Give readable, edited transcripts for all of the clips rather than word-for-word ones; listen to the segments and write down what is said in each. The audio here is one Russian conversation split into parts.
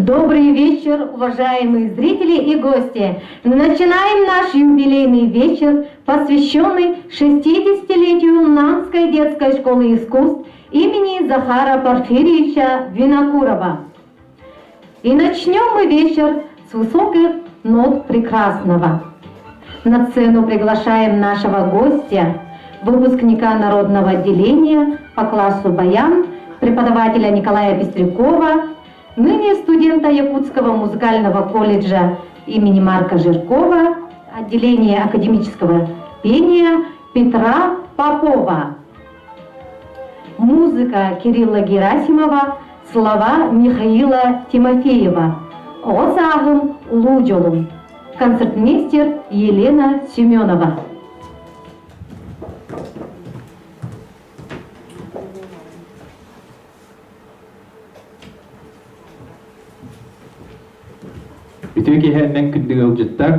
Добрый вечер, уважаемые зрители и гости! Начинаем наш юбилейный вечер, посвященный 60-летию Нанской детской школы искусств имени Захара Порфирьевича Винокурова. И начнем мы вечер с высоких нот прекрасного. На сцену приглашаем нашего гостя, выпускника народного отделения по классу баян, преподавателя Николая Пестрякова, ныне студента Якутского музыкального колледжа имени Марка Жиркова, отделения академического пения Петра Попова. Музыка Кирилла Герасимова, слова Михаила Тимофеева. Озагым Лудjолум. Концертмейстер Елена Семенова. Ütüki hennen kündüge ucuttar,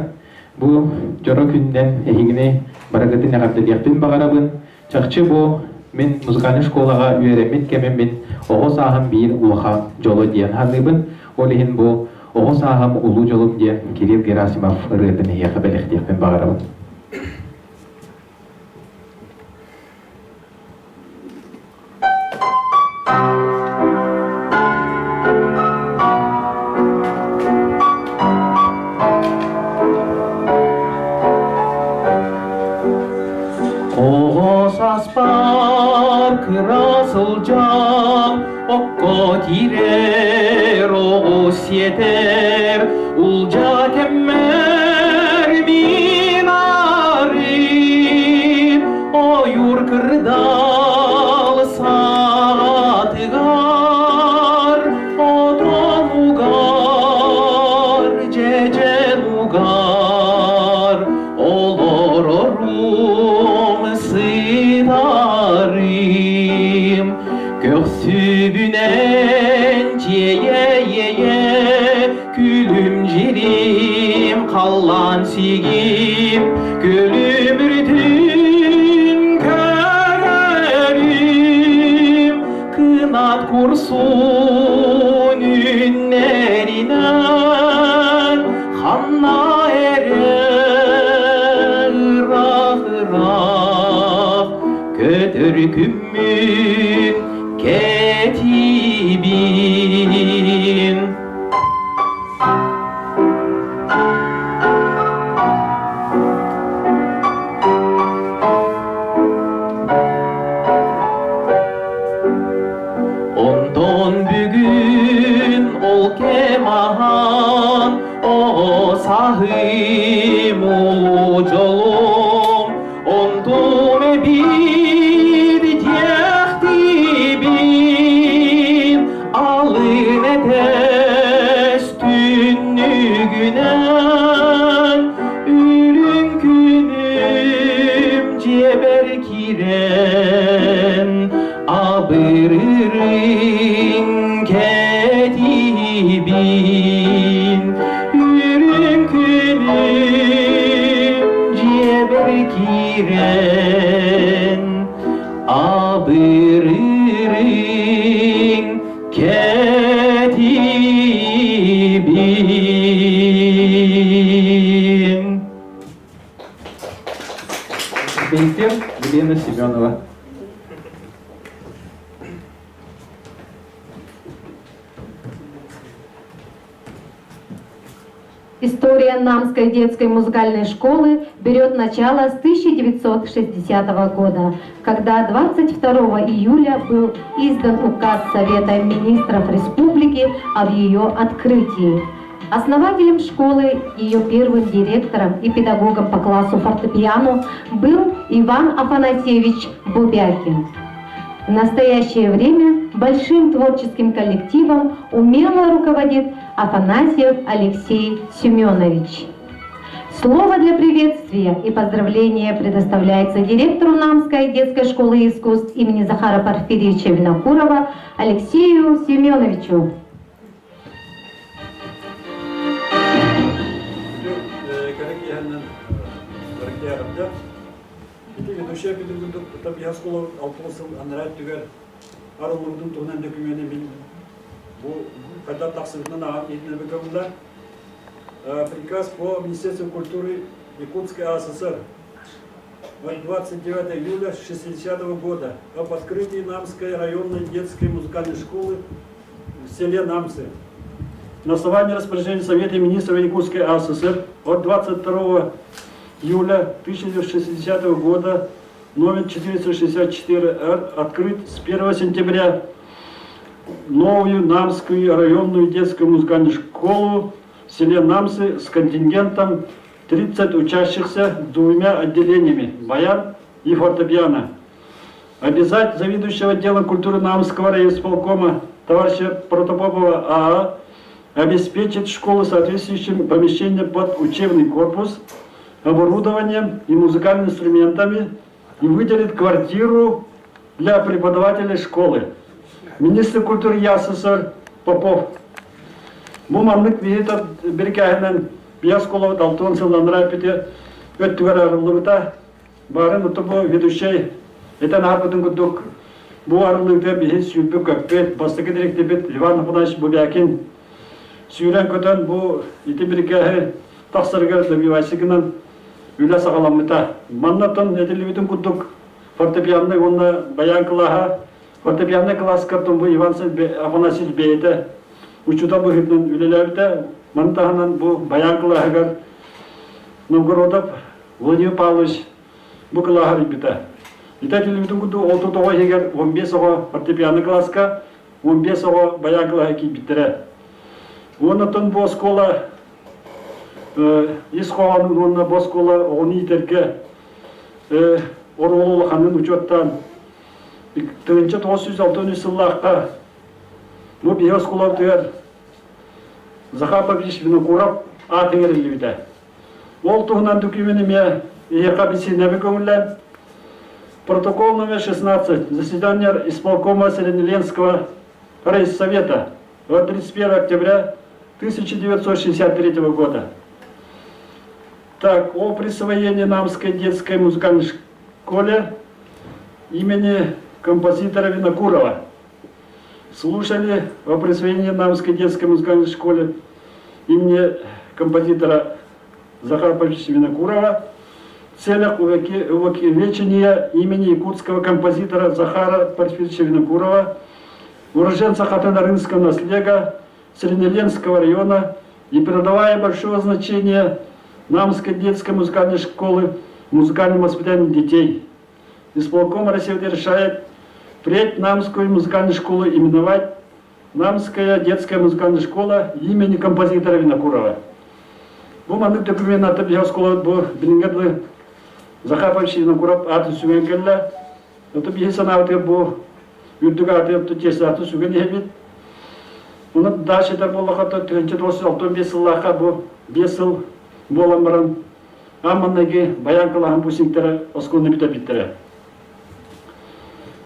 bu joro künden ehigine barakatın yakabdediyakpin bagarabın. Çakçı bu, min muzikani şkolaga üyeremin kemen min oğuz aham bir ulaha jolo diyen hadlıbın. Olihin bu oğuz aham ulu jolum diye Kiril Gerasimov ırıdın yakabelek diyakpin bagarabın. Kırasılcam, okko girer, oğuz yeter, ulca kemmer minarin, oyur kırdal satıgar, odon ugar, cecen ugar, olur orum sıdarim. Göğsübünen ye külümcirim kallan sigim gülümürdün körerim kınat kursun ünlerinden hanna erer rah kötürkümün ketibin. Ondan bugün ol kemahan o sahim ulu jolum ondan bir tehtibin alın etes tünnügünen ürün günüm ceber kiren abırırın ketibin ürün günüm ceber kiren abırırın ketibin. Мейстер Елена Семенова. История Намской детской музыкальной школы берет начало с 1960 года, когда 22 июля был издан указ Совета министров республики об ее открытии. Основателем школы, ее первым директором и педагогом по классу фортепиано был Иван Афанасьевич Бубякин. В настоящее время большим творческим коллективом умело руководит Афанасьев Алексей Семенович. Слово для приветствия и поздравления предоставляется директору Намской детской школы искусств имени Захара Порфирьевича Винокурова Алексею Семеновичу. Душия бидугунду таби хасколо алтылсын анрат түгер арылудун тугунан документи бил когда таксырна на Иднебекомда, приказ по Министерству культуры Якутской АССР от 29 июля 1960 года об открытии Намской районной детской музыкальной школы в селе Намсы. На основании распоряжения Совета министров Якутской АССР от 22 июля 1960 года номер 464-Р открыт с 1 сентября новую Намскую районную детскую музыкальную школу в селе Намсы с контингентом 30 учащихся двумя отделениями – баян и фортепиано. Обязать заведующего отделом культуры Намского райисполкома товарища Протопопова АА обеспечить школу соответствующим помещением под учебный корпус, оборудованием и музыкальными инструментами и выделит квартиру для преподавателей школы. Министр культуры ЯССР Попов. Буманлык визита берекәһеннән Биясколова Далтон сылландыра пите өттүгәр арылыгыта барын утубу ведущий этен арбытын күдүк бу арылыгда бихис юббу көппет бастыгы директибет Иван Афанасьевич Бубякин сүйрен көтөн бу ити берекәһе тахсырга добивайсыгынан үлә сагаламыта маннатон этилибитин күдүк фортепианны онна баян кылаха фортепианны класс картон бу Иван Афанасьевич бейте учута бу хитнен үлеләрдә мантаханан бу баян кылахагар Новгородов Владимир Павлович бу кылахар бита. Ита телевизион күдү олту тога егер 15 ого фортепиано класска 15 ого баян кылахаки биттере. Онотон бу школа исхоанын онна бу школа они терке оролол ханын учоттан 1906 жылларда бу биоскола тер Захапович Винокуров атыгерилибиде. Ол тугунан документиме ЕКБС көңүллән протокол номер 16 заседания исполкома Среднеленского райсовета от 31 октября 1963 года. Так, о присвоении Намской детской музыкальной школе имени композитора Винокурова. Слушали о присвоении Намской детской музыкальной школе имени композитора Захаровича Винокурова в целях увековечения имени якутского композитора Захара Порфирьевича Винокурова, уроженца Хатано-Рынского наследия Среднеленского района и придавая большое значение Намской детской музыкальной школы музыкальному воспитанию детей. Исполком России решает впредь Намскую музыкальную школу именовать Намская детская музыкальная школа имени композитора Винокурова. Бу маннык документ атып Биясколова бу билингерлы Захарович Винокуров аты сүген келле. Отып есан аты бу үрдүк аты тесі аты сүген ебит. Уны дашетер боллақата 1935 жыллақа бу 5 жыл болан баран. Амманнаги баян кылахан бу синтері осколны бітер.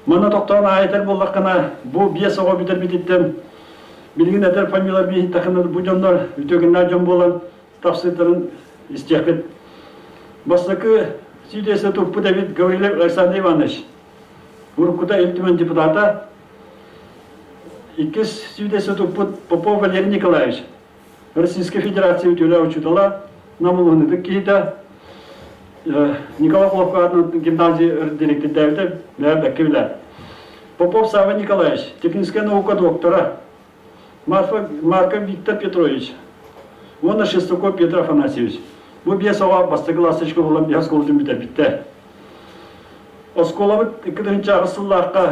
Мана тоқтауына айтар боллаққана бу 5 оға бітер бітеттен билген әтер фамилар бейін тақынады бу жондар үтөгінна жон болан тапсырдырын истекет. Бастықы сүйдесі тұппы Давид Гаврилев Александр Иванович. Уркуда эльтумен депутата. Иккіз сүйдесі тұппы Попов Валерий Николаевич. Российской Федерации үтөлі учутала намылғыныдық кейді. Николай Хлопкадның гимназия директор дәуді бәрді кевілер. Попов Сава Николаевич, техническая наука доктора. Марков Виктор Петрович. Он Шестаков Петр Афанасьевич. Бу 5 ага бастығы ластычка болан Биясколдың бітті. Осколабыт 2-ші ағысыллаққа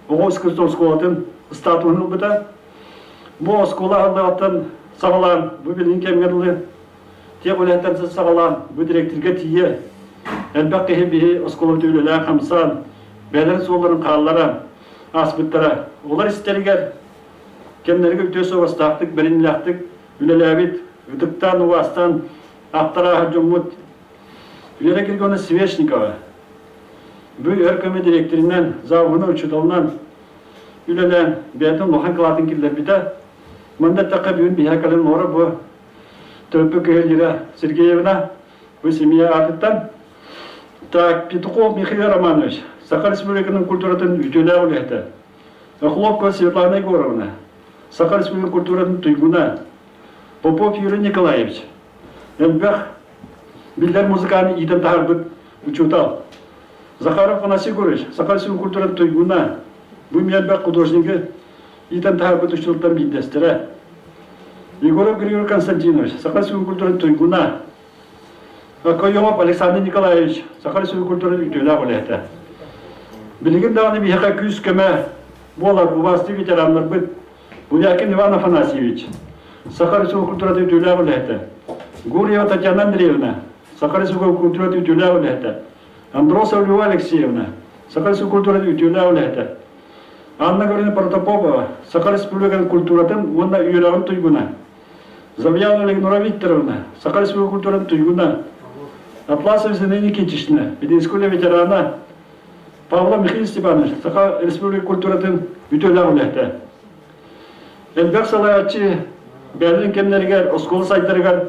Оғойскөстен сколатын статуын ұлбыта. Бу оскола ағылығаттан сағалан, бу білін кемгерлі, тек өләттен сағалан, бу директорға тие. Әлбәқ кеге бейі осколабыт өлілі қамсан, бәлін соларын қалалара, асбыттара. Олар істергер, кемдерге үтесі оғыстақтық, бірінләқтік, үлеләбит, үдіктан, уастан, ақтара жоммут. Үлелі келгені Свешникова. Бұл өркөмі директоринен, завғыны учуталынан, үлелән, бәйтін лохан қылатын келдер біті. Мында тақы бүгін бейхакалын оры бұл төпі көгелері Сергеевна, бұл семья артыттан. Так, Петухов Михаил Романович, Саха Республиканың культуратын үтелі әулеті. Хлопко Светлана Егоровна, Саха Республика культуратын туйгуна. Попов Юрий Николаевич. Элбах билдер музыканы иден тахарбыт учутал. Захаров Афанасий Гурьевич. Саха Республика культуратын туйгуна. Бұл Элбах художники иден тахарбыт учуталтан билдестері. Егоров Григорий Константинович. Саха Республика культуратын туйгуна. Акоемов Александр Николаевич. Саха Республика культуратын ütüyle olehte. Bilgin dağını bir haka küs köme bolar bu bastı veteranlar bit. Bunyakin Иван Афанасьевич. Саха Республика культуратын ütüyle olehte. Гурьева Татьяна Андреевна. Саха Республика культуратын ütüyle olehte. Андросова Льва Алексеевна. Саха Республика культуратын ütüyle olehte. Анна Григорьевна Протопопова. Саха Республика культуратын онда үйрәгін туйгуна. Завьялова Ленора Викторовна. Саха Республика культуратын туйгуна. Атласов Зинаида Никитична. Педискуля ветерана. Павла Михаил Степанович. Саха Республика культуратын ütüyle olehte. Elbek salayatçı Berlin kemleriger, oskolu saytlarıger,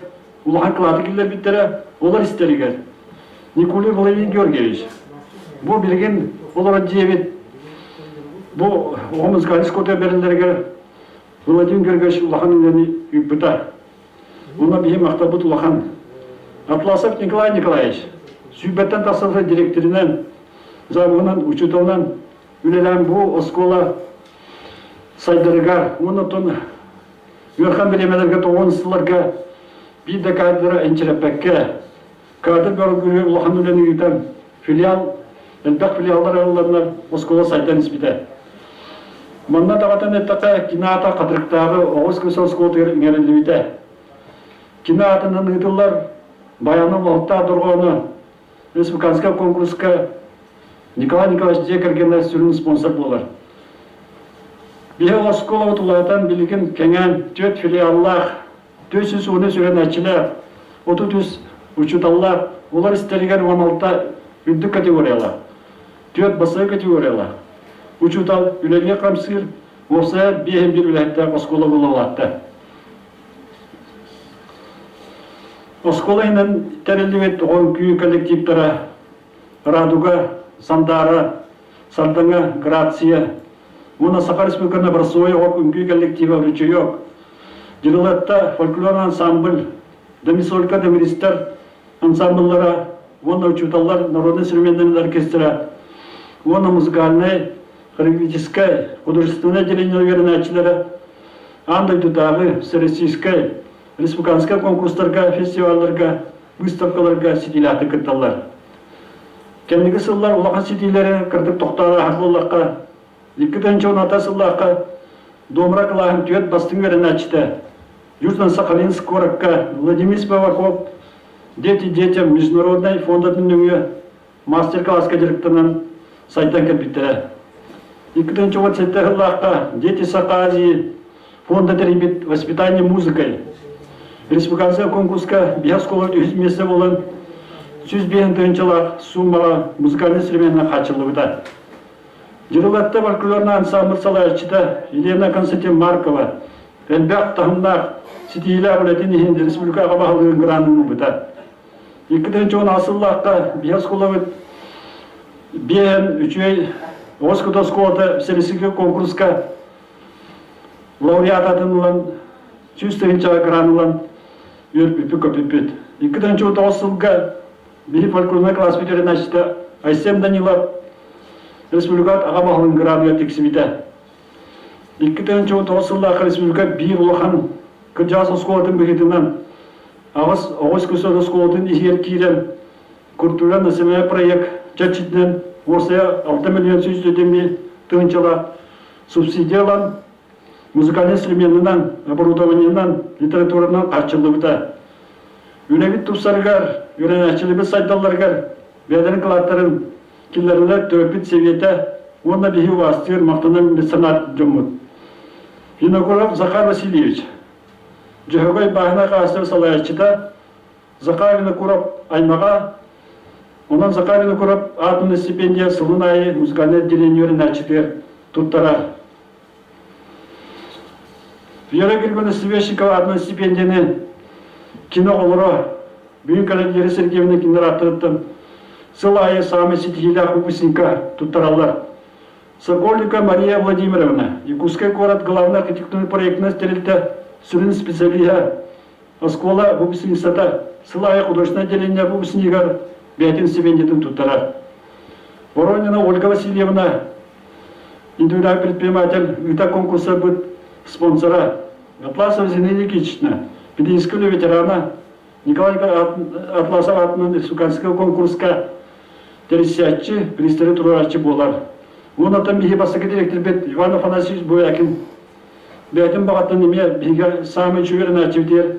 ulahan kılatıkiller bittere, olar isteriger. Nikolay Vladimir Georgievich. Bu bilgin olar diyebit. Bu oğumuz Galisko'da berinleriger Vladimir Georgievich ulahan ünlerini üpüta. Ona bir maktabut ulahan. Atlasov Nikolay Nikolaevich. Sübbetten tasarruf direktöründen, zavığından, uçutundan ülelen bu oskola saydarıgar, onu ton Yörkan bilemelerge toğunsılarga bir de kadra ençirepekke kadir bölgülü ulahan üleni yüten filial, elbek filiallar ağırlarlar oskola saydan isbide. Manna dağıtan ettaka kinata kadırıktağı oğuz kısa oskola tığırıngerinde bide. Kinatının ıdıllar bayanın oğutta durğunu Respublikanska konkurska Nikolay Nikolaevich Dekergenler sürünün sponsor bolar. Bihe oskola otulatan bilgin kengen töt filiallar, 400 onu süren açılar, 30 uçutallar, olar isterigen 16 ündük kategoriyalar, 4 basığı kategoriyalar. Uçutal üleliye kamsır, olsa bir hem bir ülette oskola bulalattı. Oskola inen terellivet oğun küyü kollektivlere, Raduga, Sandara, Sardanga, Gracia, Ona Саха Республикасына бір свой үңгі коллектива врачу yok. Жылылатта фольклор ансамбль, домисолька домиристер ансамбльлара, она учуталар, народный современный оркестра, она музыкальная, хореографическая, художественное отделение верначилара, анда дудагы, всероссийская, республиканская конкурстарга, фестивальларга, выставкаларга сетилаты кытталар. Кемдиги сыллар улахан сетилері кырдык тоқтары хақлылыққа, İkiden çoğun atasıllahka Домра кылахын түйет бастың верен açtı. Южно-Сахалинск коракка Владимир Спиваков Дети детям Международной фондатын үңі мастер-класска директорынан сайттан кірбіттірі. İkiden çoğun сеттіғыллахка Дети Саказии фонда теребит воспитание музыкой. Республиканская конкурска биосколы үзмесі болын сүз бейін түйінчілақ суммаға музыкальный инструментіне қачылы Жылылатта фольклорный ансамбль салайчыда Елена Константин Маркова, Элбек Тахымнақ, Ситийлі Улетин Республикаға бағылығын гранының бұда. Екіден жоғын асыллаққа биосколы бейін үшөй Оскуда сколата Вселесийский конкурска лауреат атынылан, сүйістігінші гранылан өрпіпі көпіпет. Екіден жоғын осылға бейі фольклорный класс бетерін ашыда Айсем Данилов Республикат аға бағылың градуя тексімеді. 2009 республика бір ұлыған күржас осколатын бігетінен ағыз көсір осколатын егер кейрен күртілі насымая проект жатшетінен осыя 6 миллион сөз өтемей тұғынчала субсидиялан музыкальный инструментінен, оборудованиянан, литературанан қарчылы бұда. Үнәбіт тұпсарығар, үйренәчілібі сайдаларғар, бәдінің қылаттарын Киллерлер төпит seviyete, onda bihi vastır, maqtanan bir sanat cumhur. Vinokurov Zakhar Vasilyevich. Cihogay bahına qasır salayatçıda Zakhar Vinokurov aymağa, ondan Zakhar Vinokurov adını stipendiya sılın ayı müzikalne отделениёрын açıdır, tuttara. Вера Григорьевна Свещикова adını stipendiyini kino oluru, Büyük Kalenderi Sergeyevna kinler attırıttım. Сылайы самы сетихиля выпускника туттаралар. Сокольника Мария Владимировна, Якутский город, главный архитектурный проектный стерильта, Сюрин специалия, Оскола, выпускница, Сылая художественное отделение, выпускника, Бятин Севендитин Тутара. Воронина Ольга Васильевна, индивидуальный предприниматель, вита конкурса будет спонсора. Атласов Зинаида Никитична, педагогического ветерана, Николай Атласов атынан республиканского конкурска, тересятчи, пристары турачи болар. Он атам бихи басаки директор бет Иван Афанасьевич Буякин. Бятин бағаттан неме биге самый чуверный активтер,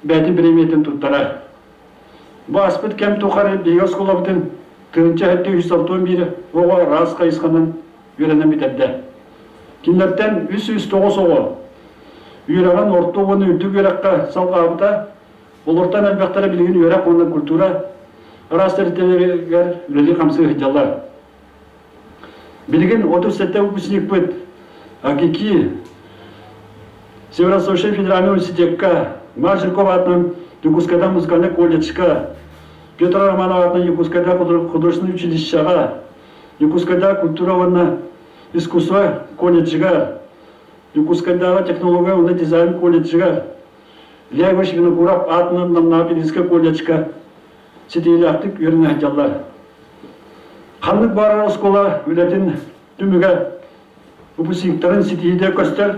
бятин премиятын туттара. Баспыт кем тухары биге сколабытын, тыңча хетті үсталтуын бері, оға раз қайысқанын үйренен бітәдді. Кинлерден үс тоғыз оғы. Үйраған орты оны үтті үйраққа салғабыта, олыртан әлбәқтары білген үйрақ оның культура, рас тәрітелер үлелі қамсы ғыджалар. Білген 37 выпускник быт, Агики, Северо-Восточный федеральный университетка, Маржиков атынан Якутскайда музыкальный колледжка, Петр Романов атынан Якутскайда художественный училищеға, Якутскайда культурованы искусство колледжга, Якутскайдағы технология оны дизайн колледжга, Лягош Винокуров атынан намна педагогический колледжка, сетейлі ақтық үйрін әйтялар. Қанлық бары оскола өлетін түмігі выпускниктарын сетейді көстер,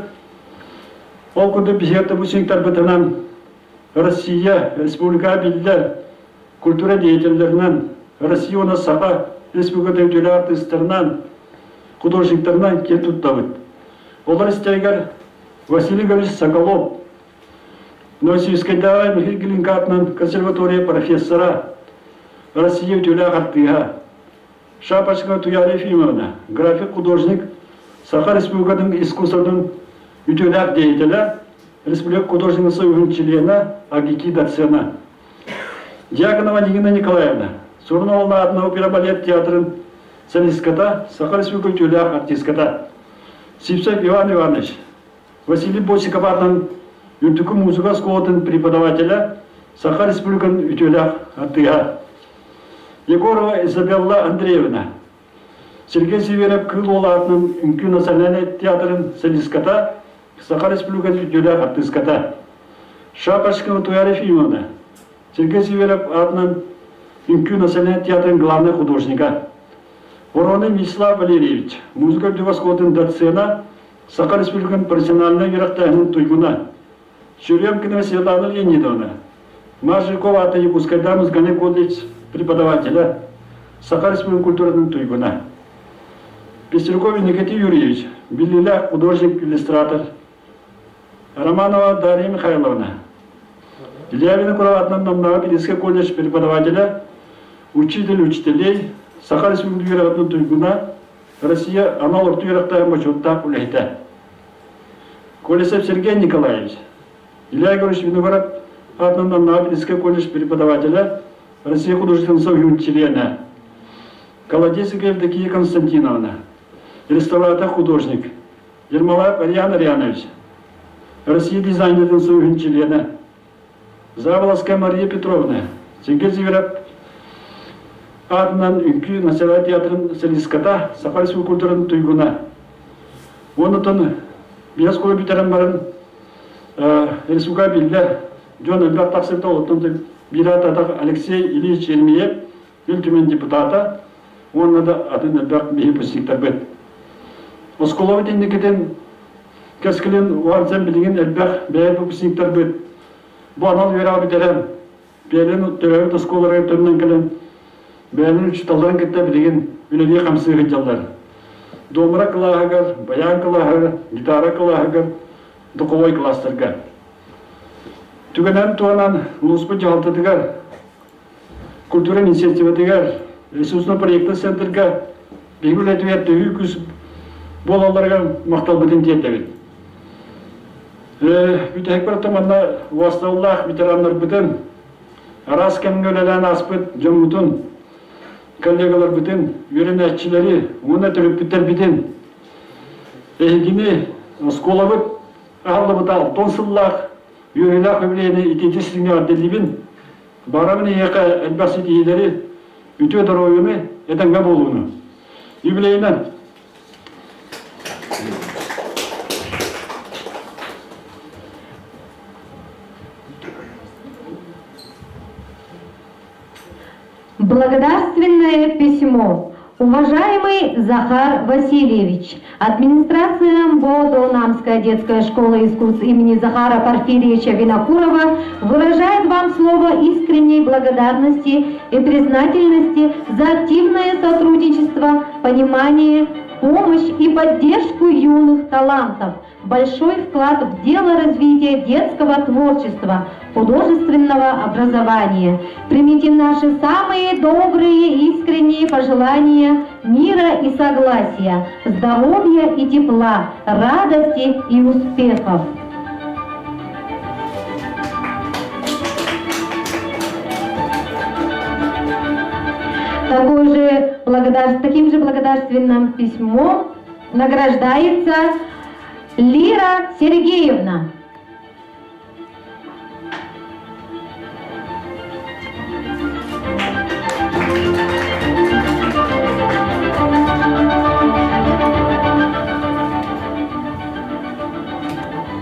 ол күнді бізерді выпускниктар бұтынан Россия, Республика білдер, культура деятельдерінен, Россия оны сақа, Республика дөйтелі артистерінен, художниктарынан кел тұттабыд. Олар істегер Василий Григорьевич Соколов, Новосибирскайдағы Михаил Глинка атынан консерватория профессора, Россия дөйтелі артыға, Шапочка Туяр Ефимовна, график художник, Саха Республиканың искусствоның дөйтелі деятелі, Республика художник союзының члена Агики доцена. Дьяконова Нигина Николаевна, Сурновна одна опера балет театрын солистката, Саха Республика дөйтелі артистката. Сипсев Иван Иванович, Василий Босиков атынан Юртуку музыка школатын преподавателя, Саха Республиканың дөйтелі артыға. Егорова Изабелла Андреевна, Сергей Северов Крылова атынан Үнкі национальный театрын солистката, Саха Республиканың дөйтелі артистката. Шапошкина Туяр Ефимовна, Сергей Северов атынан Үнкі национальный театрын главный художника. Воронин Вячеслав Валерьевич, музыка Дюваскотын доцена, Саха Республиканың профессиональный верақтайының туйгуна. Черемкина Светлана Леонидовна, Маржикова ата Якутскайда музыкальный колледж преподавателя, Саха Республиканың культурының туйгуна. Пестерков Никита Юрьевич, Белиля художник-иллюстратор. Романова Дарья Михайловна, Лявина Кураватна Намнава педагогический колледж преподавателя, учитель учителей, Саха Республиканың туйгуна, Россия аналог туйрақтайын бачуытта улейті. Колесов Сергей Николаевич, Илья Егорович Виноград атынан Намнава педагогический колледж преподавателя, Россия художественного союза члена. Колодесова Евдокия Константиновна, реставратор художник. Ермолаев Ариан Арианович, Россия дизайнердің союза члена. Заволоцкая Мария Петровна, Сергей Зверев атынан Үнкі национальный театрын солистката, Саха Республика культурының туйгуна. Онытын Бияскоя битерен барын Республика билдер, Джон Эльбер тақсырта олыттын Биратадақ Алексей Ильич Ермиев, үлтімен депутата, онына да атын Эльбер мехи пустиктар бет. Осколовы тендекеден кәскілен уарцен білген Эльбер бәйір пустиктар бет. Бұл анал верау битерен, бәйірін төрәуіт осколары түрінен келен, бәйірін үчіталарын кетті білген үлелі қамсы ғыджалар. Домыра кылағығыр, баян кылағығыр, гитара кылағығыр, дұқылой кластырға. Түгенен туанан ұлыспы жағалтыдығар, культура инициативадығар, ресурсны проекты центрға бейгіл әтуетті үйкіз болаларға мақтал бітін тетевет. Бүтәк бір тұманна уастаулақ ветеранлар бітін, арас кәмін өлелән аспыт жамутын, коллегалар бітін, үйрен әтчілері, оны түріп біттер бітін. Әйгіне скола бұт, ағылы бұт алтон сыллақ, үйрелақ өбілейіне итетесіне арделебін, барамын еқа әлбәсі дейдері үті өтір ойыны әтәңгі болуыны. Юбілейінен Благодарственное письмо. Уважаемый Захар Васильевич, администрация Бодолнамская детская школа искусств имени Захара Порфирьевича Винокурова выражает вам слово искренней благодарности и признательности за активное сотрудничество, понимание, помощь и поддержку юных талантов, большой вклад в дело развития детского творчества, художественного образования. Примите наши самые добрые, искренние пожелания мира и согласия, здоровья и тепла, радости и успехов. Таким же благодарственным письмом награждается Лира Сергеевна.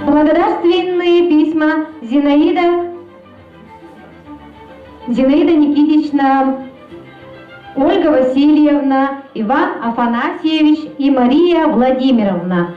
Благодарственные письма Зинаида Никитична, Ольга Васильевна, Иван Афанасьевич и Мария Владимировна.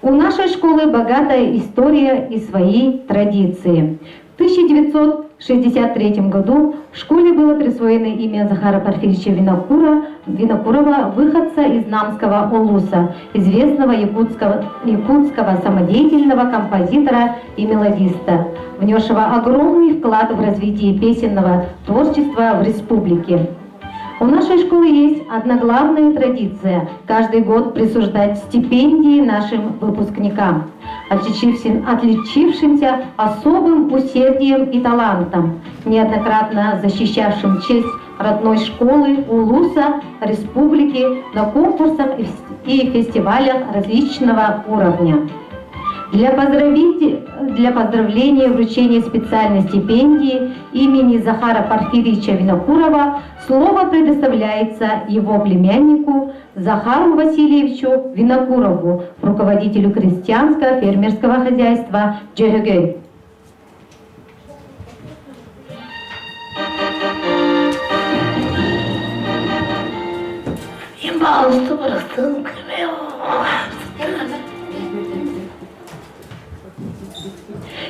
У нашей школы богатая история и свои традиции. В 1963 году в школе было присвоено имя Захара Порфирьевича Винокурова, выходца из Намского Улуса, известного якутского самодеятельного композитора и мелодиста, внесшего огромный вклад в развитие песенного творчества в республике. У нашей школы есть одна главная традиция – каждый год присуждать стипендии нашим выпускникам, отличившимся особым усердием и талантом, неоднократно защищавшим честь родной школы, Улуса, республики на конкурсах и фестивалях различного уровня. Для поздравления и вручения специальной стипендии имени Захара Порфирьевича Винокурова слово предоставляется его племяннику Захару Васильевичу Винокурову, руководителю крестьянско-фермерского хозяйства Джегегель.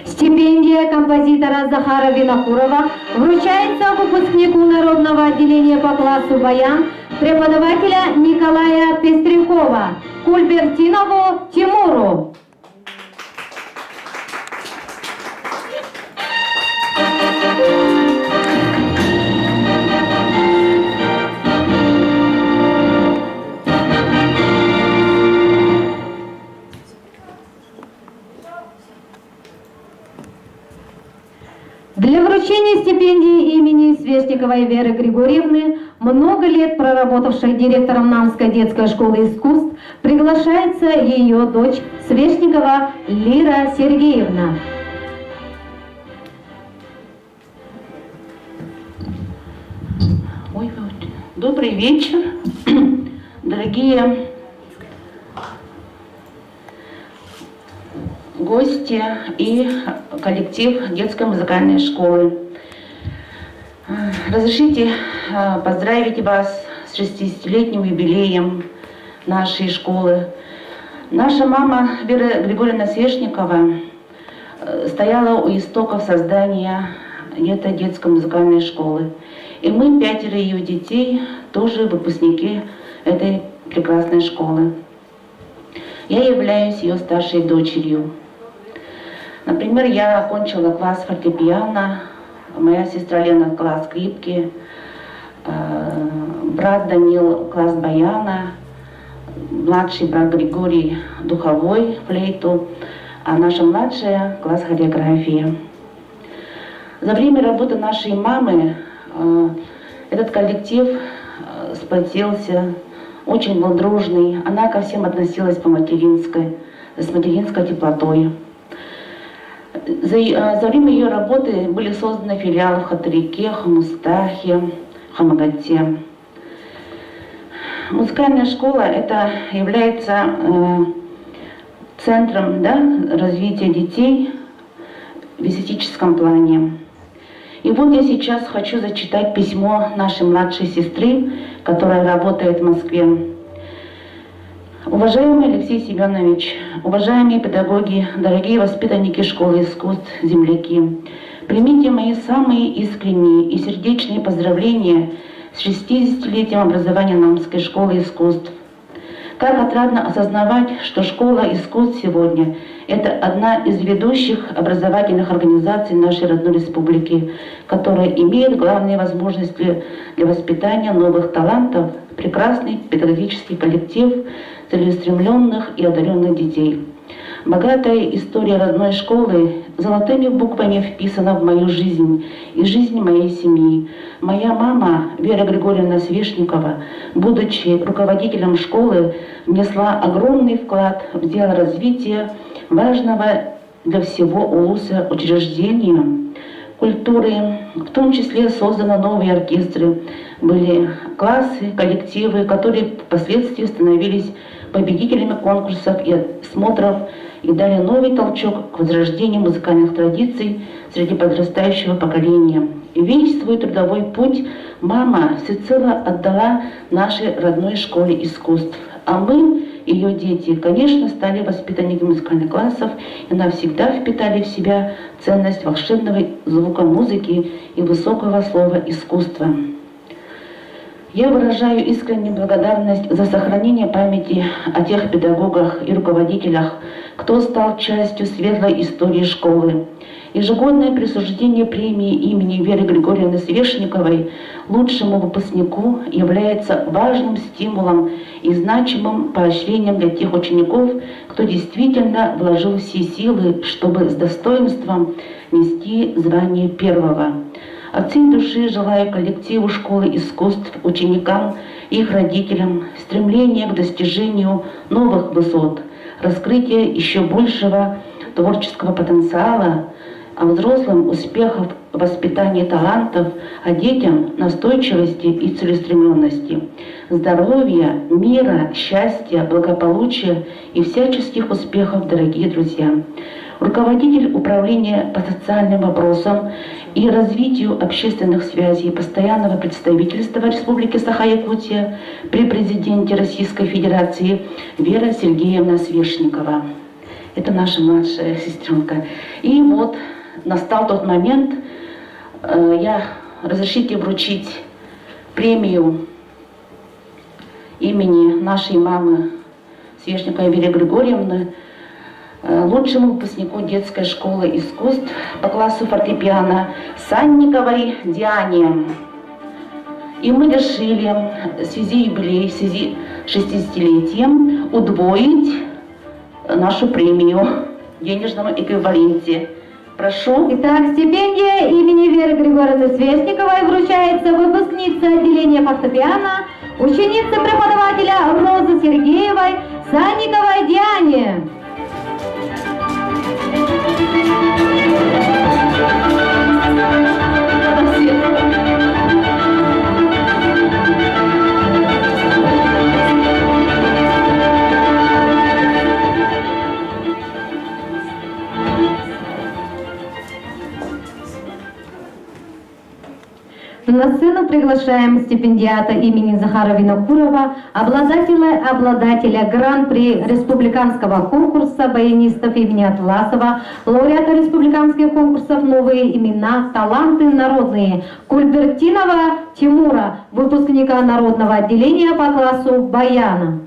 Стипендия композитора Захара Винокурова вручается выпускнику Народного отделения по классу баян преподавателя Николая Пестрякова Кульбертинову Тимуру. Для вручения стипендии имени Свешниковой Веры Григорьевны, много лет проработавшей директором Намской детской школы искусств, приглашается ее дочь Свешникова Лира Сергеевна. Добрый вечер, дорогие гости и коллектив детской музыкальной школы. Разрешите поздравить вас с 60-летним юбилеем нашей школы. Наша мама Вера Григорьевна Свешникова стояла у истоков создания этой детской музыкальной школы. И мы, 5 ее детей, тоже выпускники этой прекрасной школы. Я являюсь ее старшей дочерью. Например, я окончила класс фортепиано, моя сестра Лена класс скрипки, брат Данил класс баяна, младший брат Григорий духовой, флейту, а наша младшая класс хореографии. За время работы нашей мамы этот коллектив сплотился, очень был дружный. Она ко всем относилась по-матерински, с материнской теплотой. За время ее работы были созданы филиалы в Хатырике, Хамустахе, Хамагате. Музыкальная школа это является центром, да, развития детей в эстетическом плане. И вот я сейчас хочу зачитать письмо нашей младшей сестры, которая работает в Москве. Уважаемый Алексей Семенович, уважаемые педагоги, дорогие воспитанники школы искусств, земляки, примите мои самые искренние и сердечные поздравления с 60-летием образования Наумской школы искусств. Как отрадно осознавать, что школа искусств сегодня – это одна из ведущих образовательных организаций нашей родной республики, которая имеет главные возможности для воспитания новых талантов, прекрасный педагогический коллектив целеустремленных и одаренных детей. Богатая история родной школы золотыми буквами вписана в мою жизнь и жизнь моей семьи. Моя мама, Вера Григорьевна Свешникова, будучи руководителем школы, внесла огромный вклад в дело развития важного для всего Улуса учреждения культуры, в том числе созданы новые оркестры, были классы, коллективы, которые впоследствии становились победителями конкурсов и смотров и дали новый толчок к возрождению музыкальных традиций среди подрастающего поколения. И весь свой трудовой путь мама всецело отдала нашей родной школе искусств. А мы, ее дети, конечно, стали воспитанниками музыкальных классов и навсегда впитали в себя ценность волшебного звука музыки и высокого слова искусства. Я выражаю искреннюю благодарность за сохранение памяти о тех педагогах и руководителях, кто стал частью светлой истории школы. Ежегодное присуждение премии имени Веры Григорьевны Свешниковой лучшему выпускнику является важным стимулом и значимым поощрением для тех учеников, кто действительно вложил все силы, чтобы с достоинством нести звание первого. От всей души желаю коллективу школы искусств, ученикам, их родителям стремления к достижению новых высот, раскрытия еще большего творческого потенциала, а взрослым успехов в воспитании талантов, а детям настойчивости и целеустремленности, здоровья, мира, счастья, благополучия и всяческих успехов, дорогие друзья. Руководитель управления по социальным вопросам и развитию общественных связей постоянного представительства Республики Саха-Якутия при президенте Российской Федерации Вера Сергеевна Свешникова. Это наша младшая сестренка. И вот настал тот момент, разрешите вручить премию имени нашей мамы Свешниковой Веры Григорьевны лучшему выпускнику детской школы искусств по классу фортепиано Санниковой Диане. И мы решили в связи юбилея, в связи с 60-летием удвоить нашу премию в денежном эквиваленте. Прошу. Итак, стипендия имени Веры Григорьевны Свешниковой вручается выпускнице отделения фортепиано, ученице преподавателя Розы Сергеевой Санниковой Диане. На сцену приглашаем стипендиата имени Захара Винокурова, обладателя Гран-при республиканского конкурса баянистов имени Атласова, лауреата республиканских конкурсов «Новые имена. Таланты народные» Кульбертинова Тимура, выпускника народного отделения по классу баяна.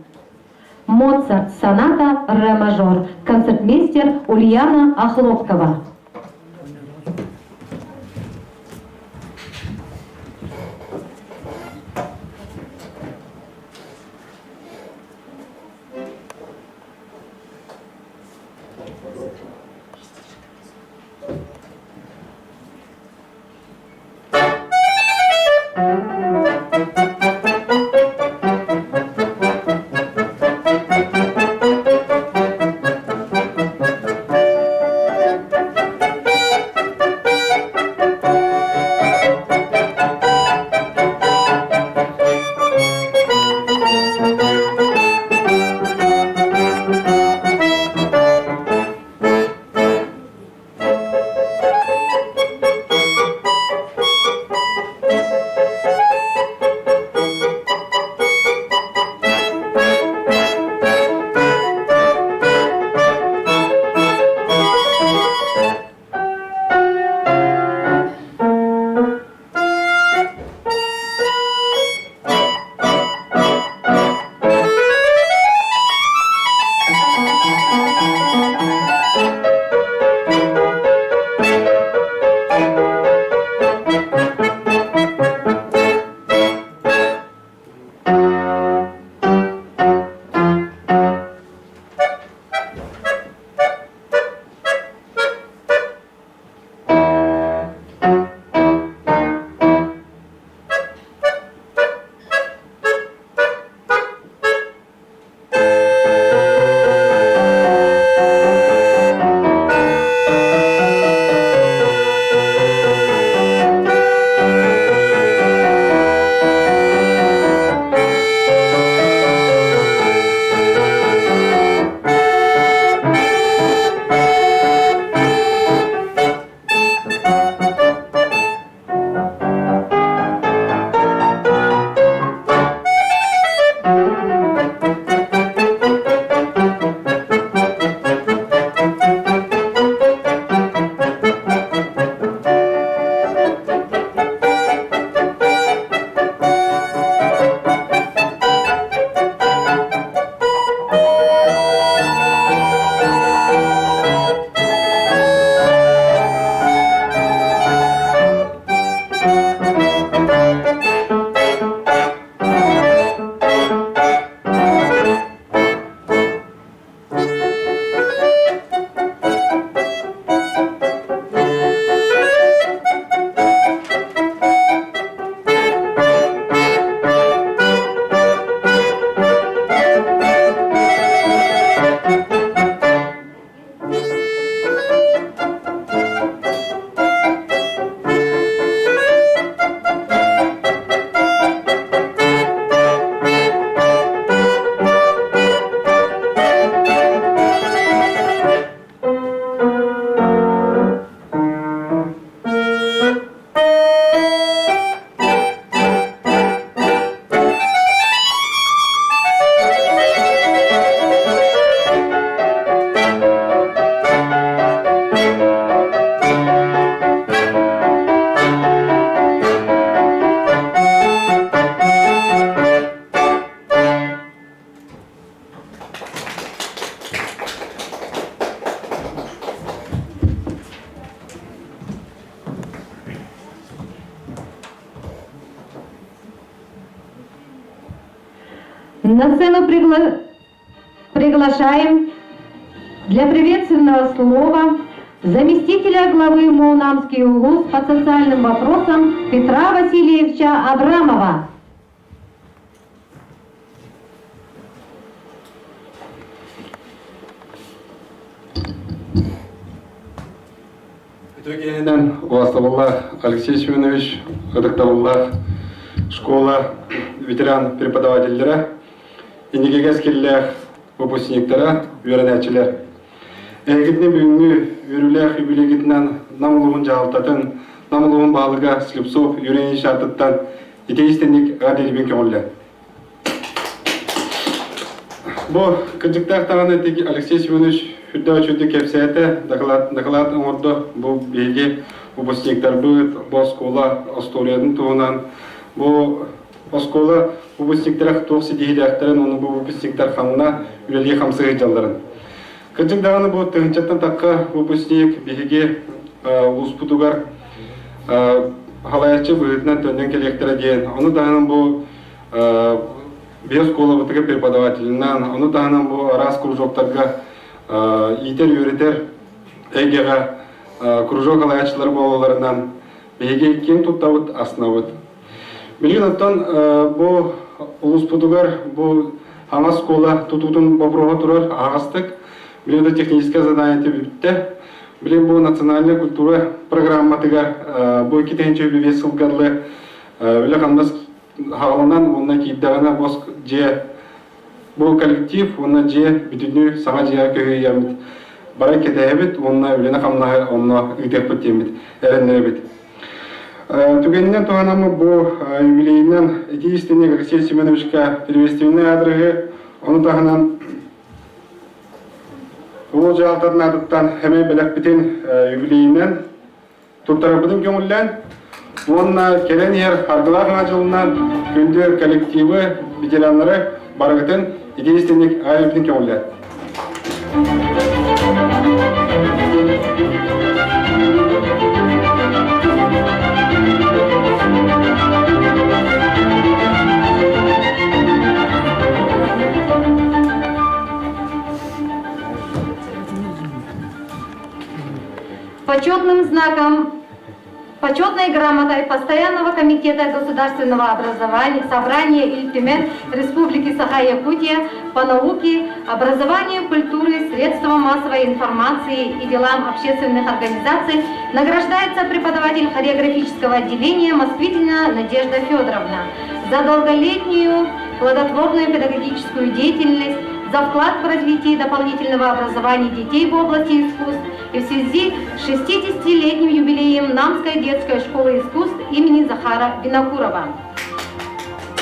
Моцарт, соната, ре мажор, концертмейстер Ульяна Охлопкова. На сцену приглашаем для приветственного слова заместителя главы Молнамский УЛУС по социальным вопросам Петра Васильевича Абрамова. Итогенен Уастоваллах Алексей Семенович, Адактаваллах, школа ветеран-преподавательдері, инегегес келлях выпускниктері, үйренәчілер. Әйгітіне бүгінгі үйрілях юбилегітінен намылуын жағылтатын, намылуын бағылыға Слепцов үйрені шартыттан етейістендік ғадеребен көңілі. Бұл кірдіктақтағаны тек Алексей Семенович Хүдді өчуді кепсәті дақылат ұңырды бұл бейге выпускниктар бұд, бұл скола Асторияның туғынан. Бұл скола выпускниктар тоқсы дейдіқтарын, оны бұл выпускниктар қамына үлелге қамсығы жалдарын. Кірдіктағаны бұл тұғынчаттан таққа выпускник бейге ұспұтуғар халаячы бұғытынан төнден келектері дейін. Оны дағының бұл бес скола бұтығы преподавателінен, оны дағының бұл арас кружоктарға итер үйретер әйгеға кружок алаячылар болаларынан бейге кең тұттауыт асынауыт. Білген оттан бұл ұлыспұтығар бұл аңа скола тұтудың бапыруға тұрар ағастық. Білген техническое задание бітті. Білген бұл национальная культура программатығар бұл кетенче бебе сылғарлы. Білі қандас ғалынан онына кейддағына боск же бұл коллектив, онна же бүтінні саңа жия көйі ямит. Бара кетәйбет, онна өлені қамна онна үйтек бүттемет, әрінлербет. Түгенінен туғанамы бұл юбилейінен етейістіне Алексей Семеновичка перевестивіне адрығы, оны тағынан ұлы жағалтатын адыттан әмей білік бітен юбилейінен тұттарабыдың көңілден, онна келен ер ардылағына жылынан күнді коллективі, ветеранлары барығытын единственник айыбдың көңілі. Почетным знаком, почетной грамотой Постоянного комитета государственного образования Собрания Иль-Тюмень Республики Саха-Якутия по науке, образованию, культуре, средствам массовой информации и делам общественных организаций награждается преподаватель хореографического отделения Москвитина Надежда Федоровна за долголетнюю плодотворную педагогическую деятельность, за вклад в развитие дополнительного образования детей в области искусств и в связи с 60-летним юбилеем Намской детской школы искусств имени Захара Винокурова.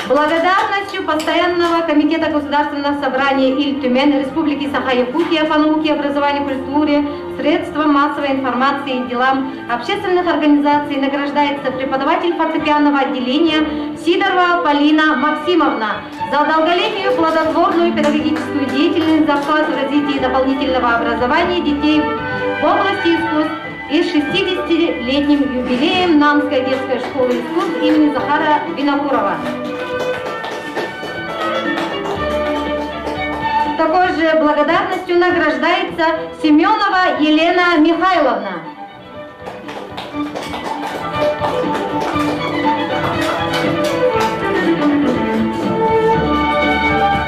Благодарностью Постоянного комитета Государственного собрания Иль-Тюмень Республики Саха-Якутия по науке, образованию, культуре, средствам массовой информации и делам общественных организаций награждается преподаватель фортепианного отделения Сидорова Полина Максимовна за долголетнюю плодотворную педагогическую деятельность, за вклад в развитие дополнительного образования детей в области искусств и с 60-летним юбилеем Намской детской школы искусств имени Захара Винокурова. Такой же благодарностью награждается Семенова Елена Михайловна.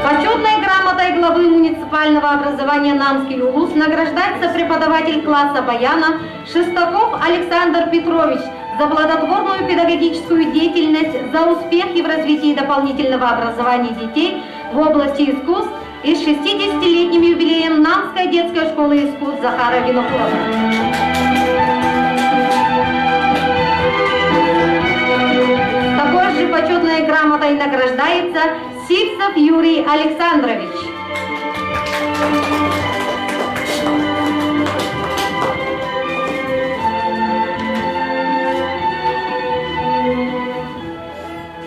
Почетной грамотой главы муниципального образования Намский УЛУС награждается преподаватель класса баяна Шестаков Александр Петрович за плодотворную педагогическую деятельность, за успехи в развитии дополнительного образования детей в области искусств и с 60-летним юбилеем Намской детской школы искусств Захара Винокурова. Такой же почетной грамотой награждается Сивцев Юрий Александрович.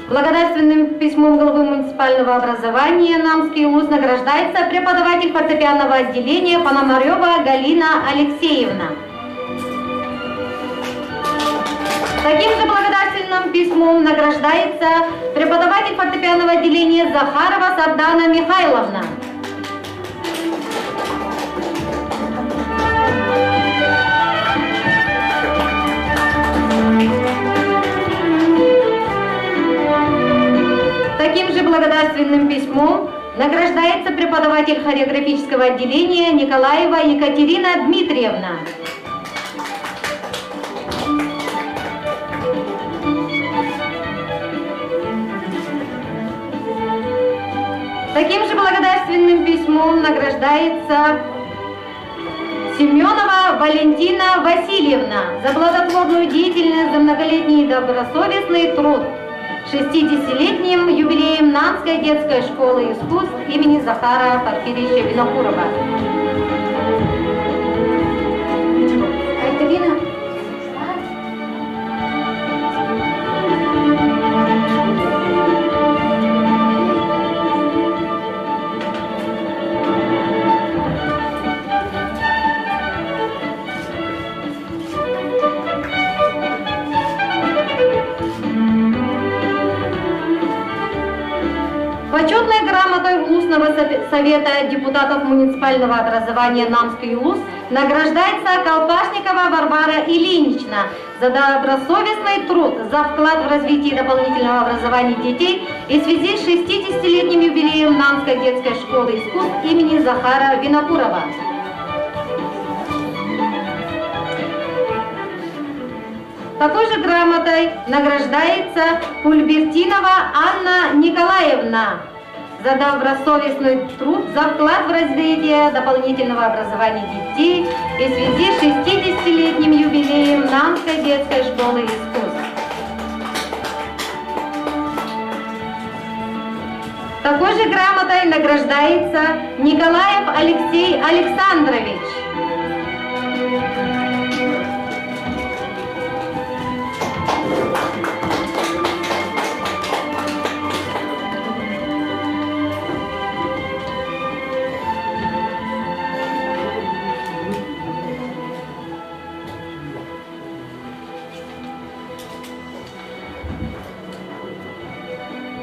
Благодарственным письмом главы муниципального образования Намский УЛУС награждается преподаватель фортепианного отделения Пономарева Галина Алексеевна. Таким же благодарственным благодарственным письмом награждается преподаватель фортепианного отделения Захарова Сардана Михайловна. Таким же благодарственным письмом награждается преподаватель хореографического отделения Николаева Екатерина Дмитриевна. Таким же благодарственным письмом награждается Семенова Валентина Васильевна за плодотворную деятельность, за многолетний добросовестный труд. 60-летним юбилеем Нанской детской школы искусств имени Захара Порфирьевича Винокурова. Екатерина. Почетной грамотой Улусного совета депутатов муниципального образования Намский Улус награждается Колпашникова Варвара Ильинична за добросовестный труд, за вклад в развитие дополнительного образования детей и в связи с 60-летним юбилеем Намской детской школы искусств имени Захара Винокурова. Такой же грамотой награждается Кульбертинова Анна Николаевна за добросовестный труд, за вклад в развитие дополнительного образования детей и в связи с 60-летним юбилеем Намской детской школы искусств. Такой же грамотой награждается Николаев Алексей Александрович.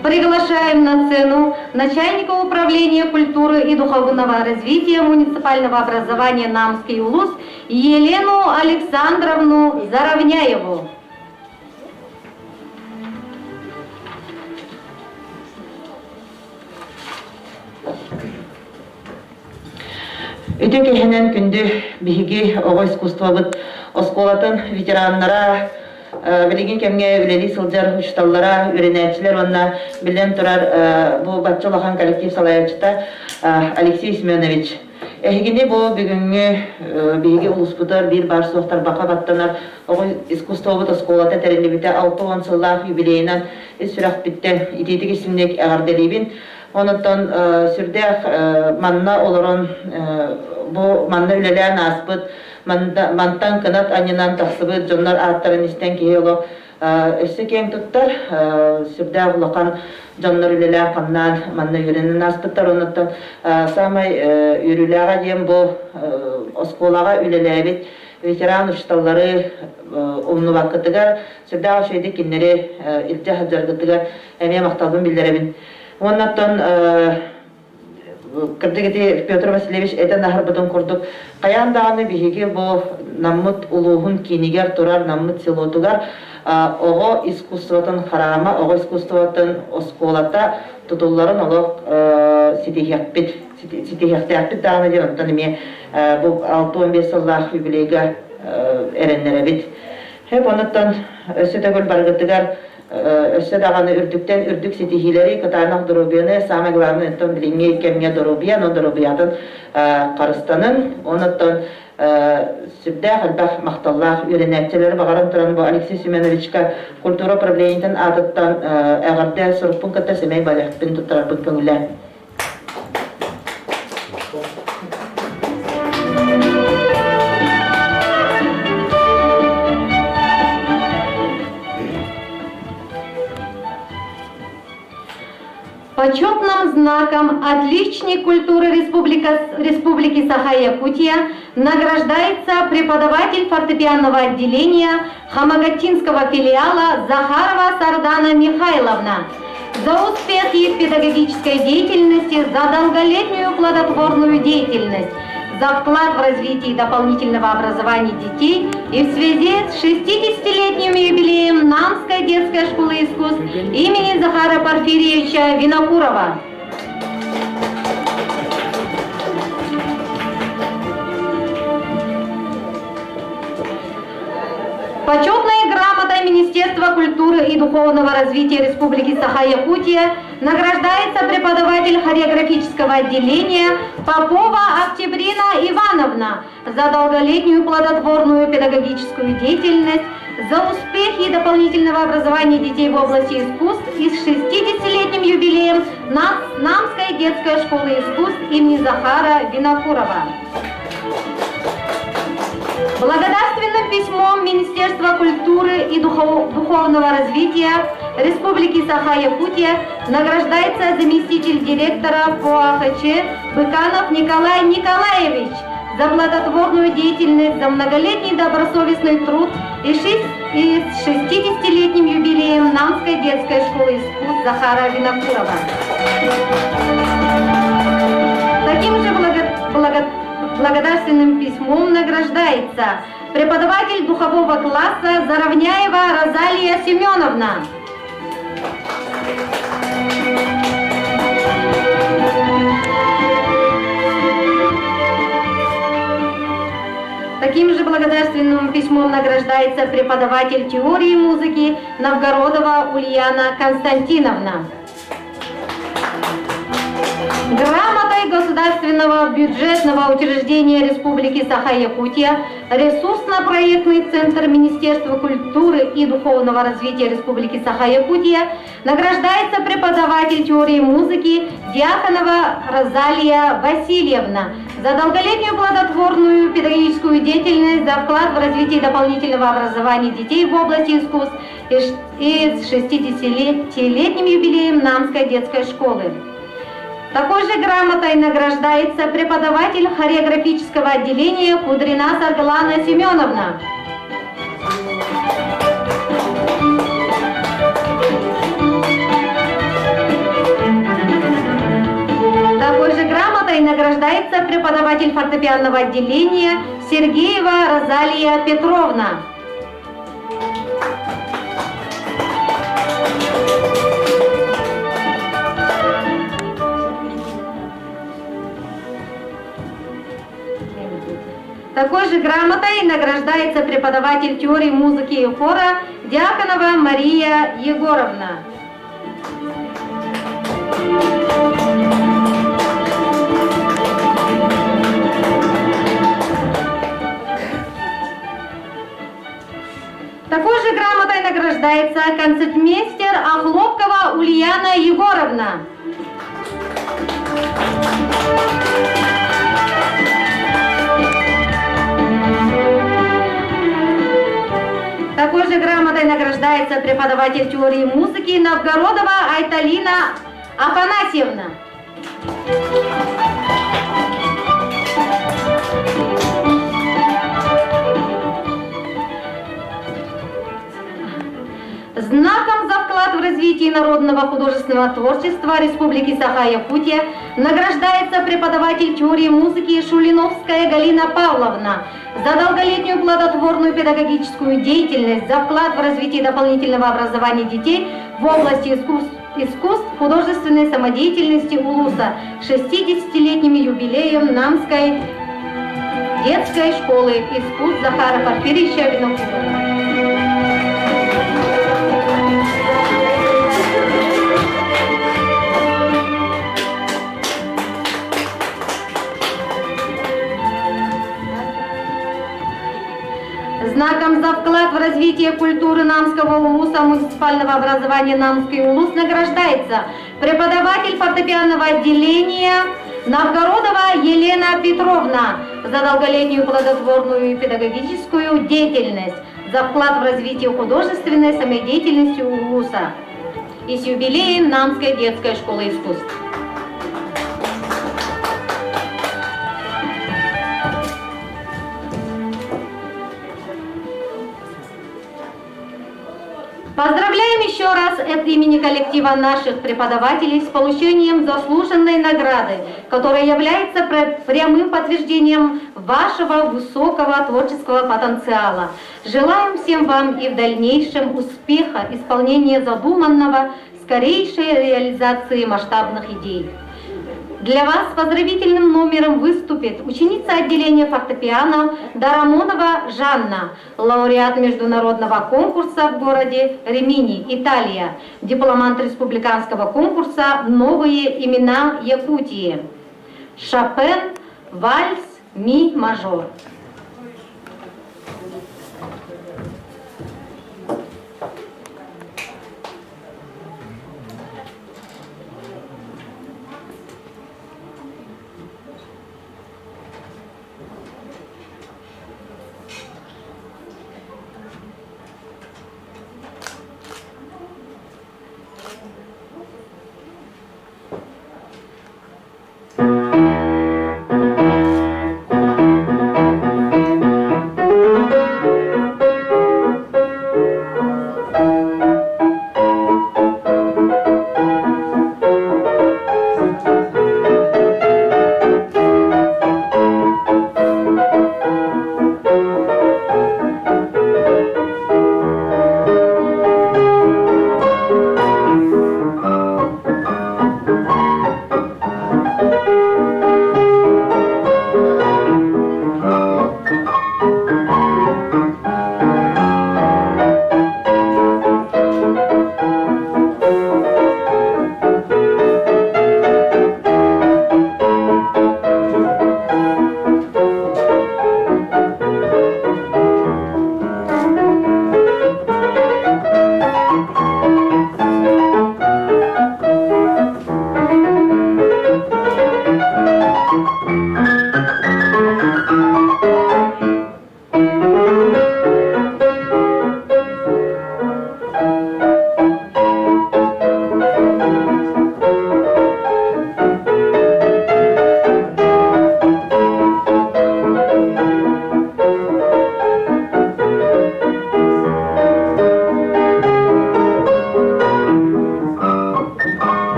Приглашаем на сцену начальника управления культуры и духовного развития муниципального образования Намский Улус Елену Александровну Заровняеву. Өтө кехенен күнді биһиги оҕо искусствобут осколатын ветераннара билигин кемге үлели сылжар учталлара үренәчилер онна билен турар бу батчалахан коллектив салаячта Алексей Семенович. Эхигини бу бүгүнгү биһиги улуспутар бир бар соқтар бака баттанар оҕо искусствобут осколата терилибите 6 сыллах юбилейинан сүрах битте ититик исимнек агарделибин. Онуттан сүрдэх манна олорон бу манна үлелән аспыт мантан кынат анинан тахсыбыт жоннар аттарын истен киело өссө кең туттар сүрдэх улакан жоннор үлелән каннан манна үренен аспыттар. Онуттан самай үрүләгә дем бу осколага үлеләбит ветеран ушталлары умну вакытыгар сүрдэх шейди киннери илте хаджаргытыгар эме макталбын билдеребин. Оннаттан кырдыгыти Петр Васильевич этен ахар бутун курдук. Каяндаганы биһиги бу наммыт улугун кинигер турар наммыт селотугар ого искусствотун харама, ого искусствотун осколата тутулларын олок ситихяктаппит даганы ден онтан эме бу 6-15 сыллах юбилейга эреннеребит. Хеп оннаттан өссөтөгөл баргытыгар өссө даганы үрдүктен үрдүк ситихилери кытанах дорубияны самое главное это билинге кемге дорубия, но дорубиятын карыстанын. Онуттан сүбдэх албах макталлах үренәчелер багаран туран бу Алексей Семеновичка культура управлениятын атыттан әгәрдә сұрпын кытта семей баляхпин туттарар бу көңүлләр. Почетным знаком «Отличник культуры Республики Саха-Якутия» награждается преподаватель фортепианного отделения Хамагатинского филиала Захарова Сардана Михайловна за успехи в педагогической деятельности, за долголетнюю плодотворную деятельность, за вклад в развитие дополнительного образования детей и в связи с 60-летним юбилеем Намской детской школы искусств имени Захара Порфирьевича Винокурова. Почетной грамотой Министерства культуры и духовного развития Республики Саха-Якутия награждается преподаватель хореографического отделения Попова Октябрина Ивановна за долголетнюю плодотворную педагогическую деятельность, за успехи дополнительного образования детей в области искусств и с 60-летним юбилеем Намской детской школы искусств имени Захара Винокурова. Благодарственным письмом Министерства культуры и духовного развития Республики Саха-Якутия награждается заместитель директора по АХЧ Быканов Николай Николаевич за плодотворную деятельность, за многолетний добросовестный труд и с 60-летним юбилеем Намской детской школы искусств Захара Винокурова. Таким же благодарственным письмом награждается преподаватель духового класса Заровняева Розалия Семеновна. Таким же благодарственным письмом награждается преподаватель теории музыки Новгородова Ульяна Константиновна. Грамотой Государственного бюджетного учреждения Республики Саха-Якутия Ресурсно-проектный центр Министерства культуры и духовного развития Республики Саха-Якутия награждается преподаватель теории музыки Дьяконова Розалия Васильевна за долголетнюю плодотворную педагогическую деятельность, за вклад в развитие дополнительного образования детей в области искусств и с 60-летним юбилеем Намской детской школы. Такой же грамотой награждается преподаватель хореографического отделения Кудрина Саргалана Семеновна. Такой же грамотой награждается преподаватель фортепианного отделения Сергеева Розалия Петровна. Такой же грамотой награждается преподаватель теории музыки и хора Дьяконова Мария Егоровна. Такой же грамотой награждается концертмейстер Охлопкова Ульяна Егоровна. Такой же грамотой награждается преподаватель теории музыки Новгородова Айталина Афанасьевна. Знаком за вклад в развитие народного художественного творчества Республики Саха-Якутия награждается преподаватель теории музыки Шулиновская Галина Павловна за долголетнюю плодотворную педагогическую деятельность, за вклад в развитие дополнительного образования детей в области искусств художественной самодеятельности Улуса 60-летним юбилеем Намской детской школы искусств Захара Порфирьевича Винокурова. Знаком за вклад в развитие культуры Намского улуса муниципального образования Намский улус награждается преподаватель фортепианного отделения Новгородова Елена Петровна за долголетнюю плодотворную педагогическую деятельность, за вклад в развитие художественной самодеятельности улуса и с юбилеем Намской детской школы искусств. Поздравляем еще раз от имени коллектива наших преподавателей с получением заслуженной награды, которая является прямым подтверждением вашего высокого творческого потенциала. Желаем всем вам и в дальнейшем успеха, исполнения задуманного, скорейшей реализации масштабных идей. Для вас поздравительным номером выступит ученица отделения фортепиано Дарамонова Жанна, лауреат международного конкурса в городе Римини, Италия, дипломант республиканского конкурса «Новые имена Якутии». Шопен, вальс, ми мажор.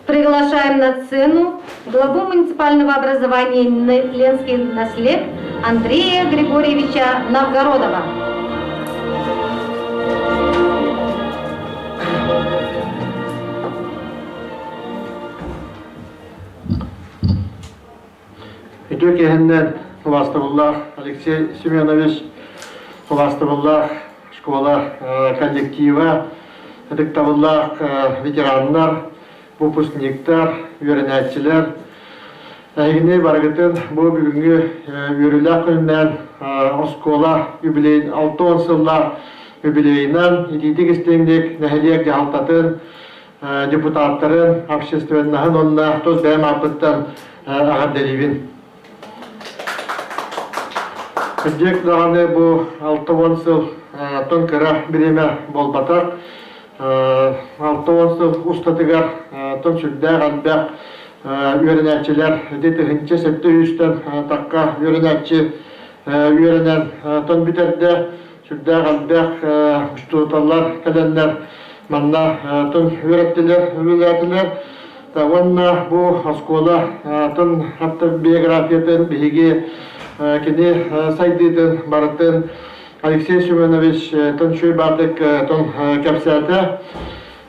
Приглашаем на сцену главу муниципального образования Ленский наслед Андрея Григорьевича Новгородова. Идёкехеннен Уластыбуллах Алексей Семенович, Уластыбуллах школа коллектива, Эдиктабуллах ветераннар, выпускниктар, үйренәтчилер. Әйгіне барғытын бұл бүгінгі үйрілі күннен Оскола юбилей 6 сылла юбилейінен едейдік істеңдік нәхелек жағалтатын депутаттарын общественнахын онына тоз бәйім апыттан ағадделевін. Күндек дағаны бұл 6 сыл тон кыра біреме бол батақ. 6 сыл ұстатығар тон сүрдәғ анбәқ үйренәтчілер деті ғынчы сәтті үйістен таққа үйренәтчі үйренән тон бітерді сүрдәғ анбәқ ұстаталар кәләнлер манна тон үйреттілер үйрәтілер. Онна бұл аскола тон хатты биографиятын бігі кені сайдыдын барытын Алексей Семенович тон шөй бардық тон кәпсәті.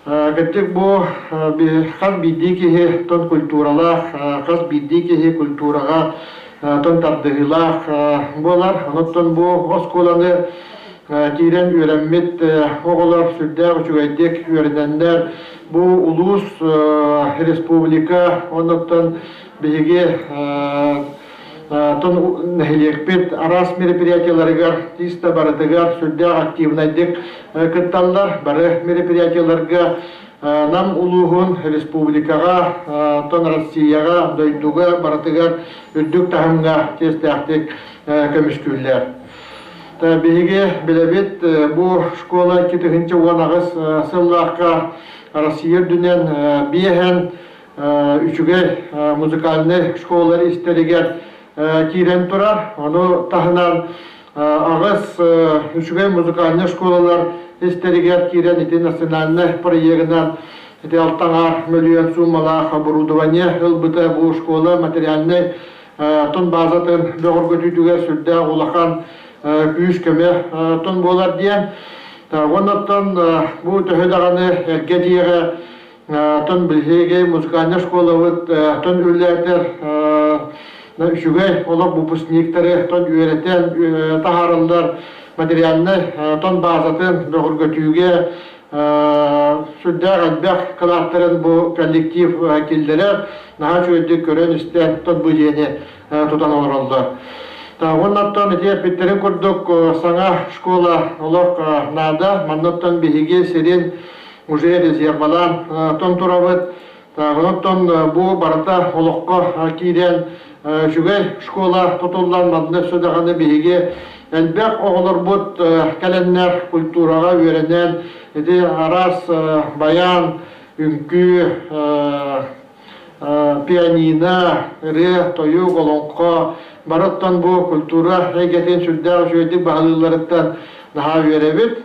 Гәттік бұл қаз бидді кеге тон культуралақ, қаз бидді кеге культураға тон тардығылақ болар. Оныттан бұл осколаны Тирен öğrenmit oğular sürdüğü uçuğaydık öğrenenler bu ulus respublika ondan bilgi ton nehiliyekpet aras merepриятияларга тиста баратыгар sürdüğü aktivnaydık kıttallar barı merеприятияларга нам улуғын республикаға ton Россияға дойдуға баратыгар үддік тахымға тестәқтік көмішкүллер. Биһиги билебит бу школа китигинче уанагыс сыллаакка Россия дүнен биэхэн үчүгэй музыкальный школалар истеригер кирен турар. Ону тахынан агыс үчүгэй музыкальный школалар истеригер кирен ити национальный проектынан ити 6 миллион суммалаах оборудование ылбыта бу школа материальный тон базатын бөгөргөтүүгө сүрдө улахан күйіс көме тон болар дейін. Оннаттан бұл төхедағаны әрге дейігі тон білгеге музыкальный школа өт тон үлләрдер үшігей олар бұпыснектері тон үйретен тахарылдар материальный тон базатын бөгіргөтүүге сүрдәр әлбәқ кылаттырын бұл коллектив келдері наға чөйді көрен істен тон бұдені тұтан олар. Оннаттан ете петтерин көрдік саңа школа олық нада, маннаттан бігеге серен уже резервалан тон турабыт. Оннаттан бұл барата олыққа кейден жүгей школа тұтылдан мадны сөдағаны бігеге әлбәқ оғылыр бұд кәленнер культураға өренен ете арас баян, үнкі, пианино, ре, тойу, голонққа бараттан бу культура әйгетен сүрдәр жөйдік бағалыларыттан наға веребет.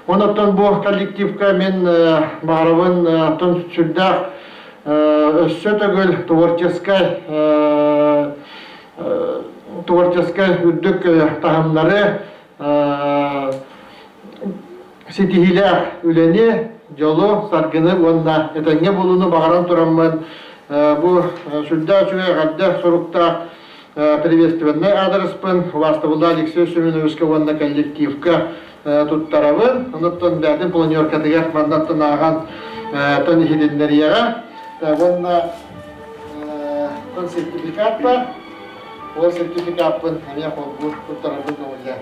Онаттан бу коллективка мен бағарабын тон сүрдәр өссө төгіл творческай үрдік тағымлары сетихилер үлені жолу саргыны онна етәңе болуны бағаран тұрамын. Бұл сүрдә чуя гадда соруқта приветственный адреспен Вастовуда Алексей Семеновичка онна коллективка туттарабын. Оннаттан бәрден планерка дегер мандаттан аған тон хидендерияға. Онна тон сертификат бар. Ол сертификатпен әме қолбу туттарабын олия.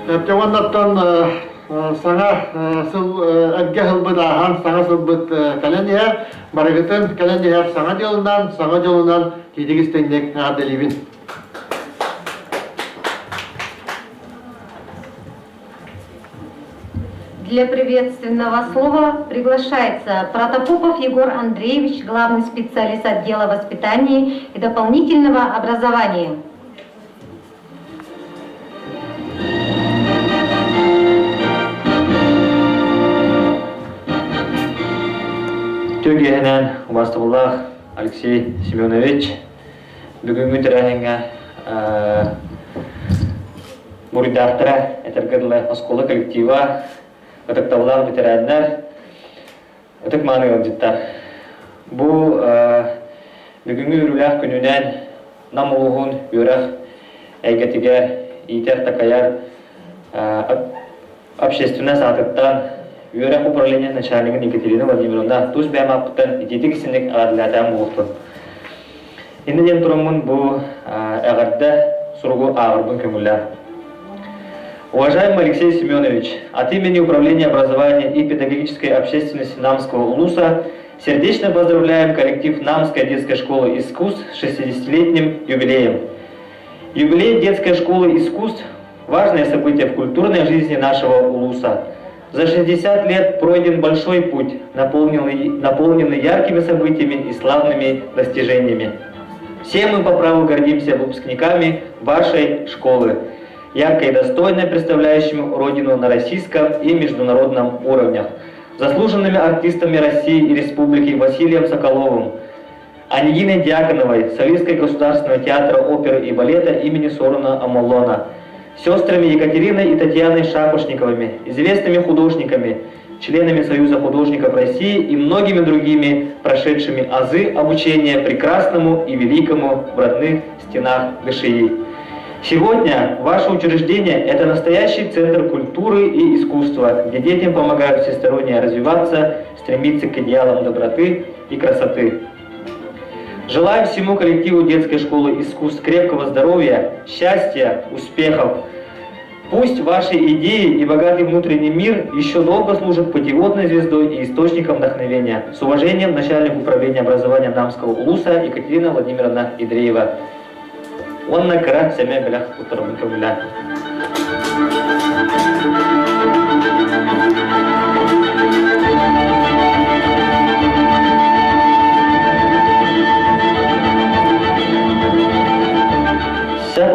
Оннаттан саңа әгге хылбыдаған саңа сылбыт кәләнеге, барығытын кәләнеге саңа жолынан кейдегістеңдек ғаделевін. Для приветственного слова приглашается Протопопов Егор Андреевич, главный специалист отдела воспитания и дополнительного образования. Төгенен Вастовулах Алексей Семенович бүгінгі түрәңі бұрыдақтыра әтіргірлі осколы коллектива ұтықтаулар ветерандар ұтық маңы өңдеттар. Бұл бүгінгі үріләқ күнінен намылығын өрәқ әйгетігер итер такаяр общественный сатыттан Юрия управления начальника Екатерина Владимировна туз бәмаппытын итетік ісінік ағадылатан болықты. Иннеден тұрамын бұл әғарда сұрғы ағырбын көмілі. Уважаемый Алексей Семенович, от имени Управления образования и педагогической общественности Намского улуса сердечно поздравляем коллектив Намской детской школы искусств с 60-летним юбилеем. Юбилей детской школы искусств – важное событие в культурной жизни нашего улуса. За 60 лет пройден большой путь, наполненный яркими событиями и славными достижениями. Все мы по праву гордимся выпускниками вашей школы, ярко и достойно представляющими Родину на российском и международном уровнях, заслуженными артистами России и Республики Василием Соколовым, Анигиной Дьяконовой, солисткой Государственного театра оперы и балета имени Сорона Амолона, сестрами Екатериной и Татьяной Шапошниковыми, известными художниками, членами Союза художников России и многими другими, прошедшими азы обучения прекрасному и великому в родных стенах ДШИ. Сегодня ваше учреждение – это настоящий центр культуры и искусства, где детям помогают всесторонне развиваться, стремиться к идеалам доброты и красоты. Желаю всему коллективу детской школы искусств крепкого здоровья, счастья, успехов. Пусть ваши идеи и богатый внутренний мир еще долго служат путеводной звездой и источником вдохновения. С уважением, начальник управления образования Намского улуса Екатерина Владимировна Идреева. Он на кара семя белях утробника.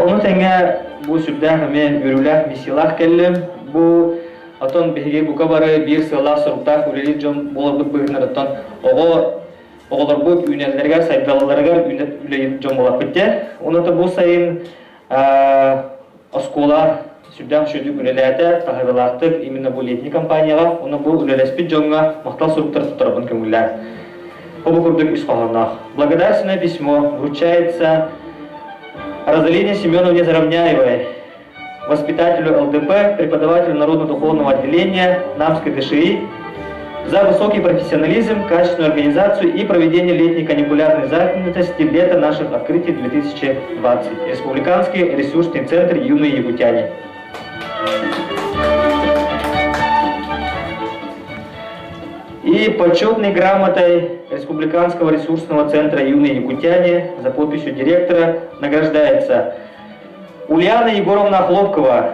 Onu tenge bu sübdah men yürülak misilak kellim. Bu aton behige bu kabarı bir sıla sorukta kuleli jom bolabık bıgınır aton. Oğlar bu ünellerger, saydalılarger üleyin jom bolap bitti. Onu da bu sayın oskolar sübdah şöydük ülelerde tahırılattık imенно bu letni kampanyaya. Onu bu ülelespit jomga maqtal soruktar tutarabın kömüller. Obu kurduk iş qalanaq. Благодарственное письмо вручается Розалине Семеновне Заровняевой, воспитателю ЛДП, преподавателю Народно-духовного отделения Намской ДШИ, за высокий профессионализм, качественную организацию и проведение летней каникулярной занятости лета наших открытий 2020. Республиканский ресурсный центр «Юные якутяне». И почетной грамотой Республиканского ресурсного центра «Юные якутяне» за подписью директора награждается Ульяна Егоровна Хлопкова,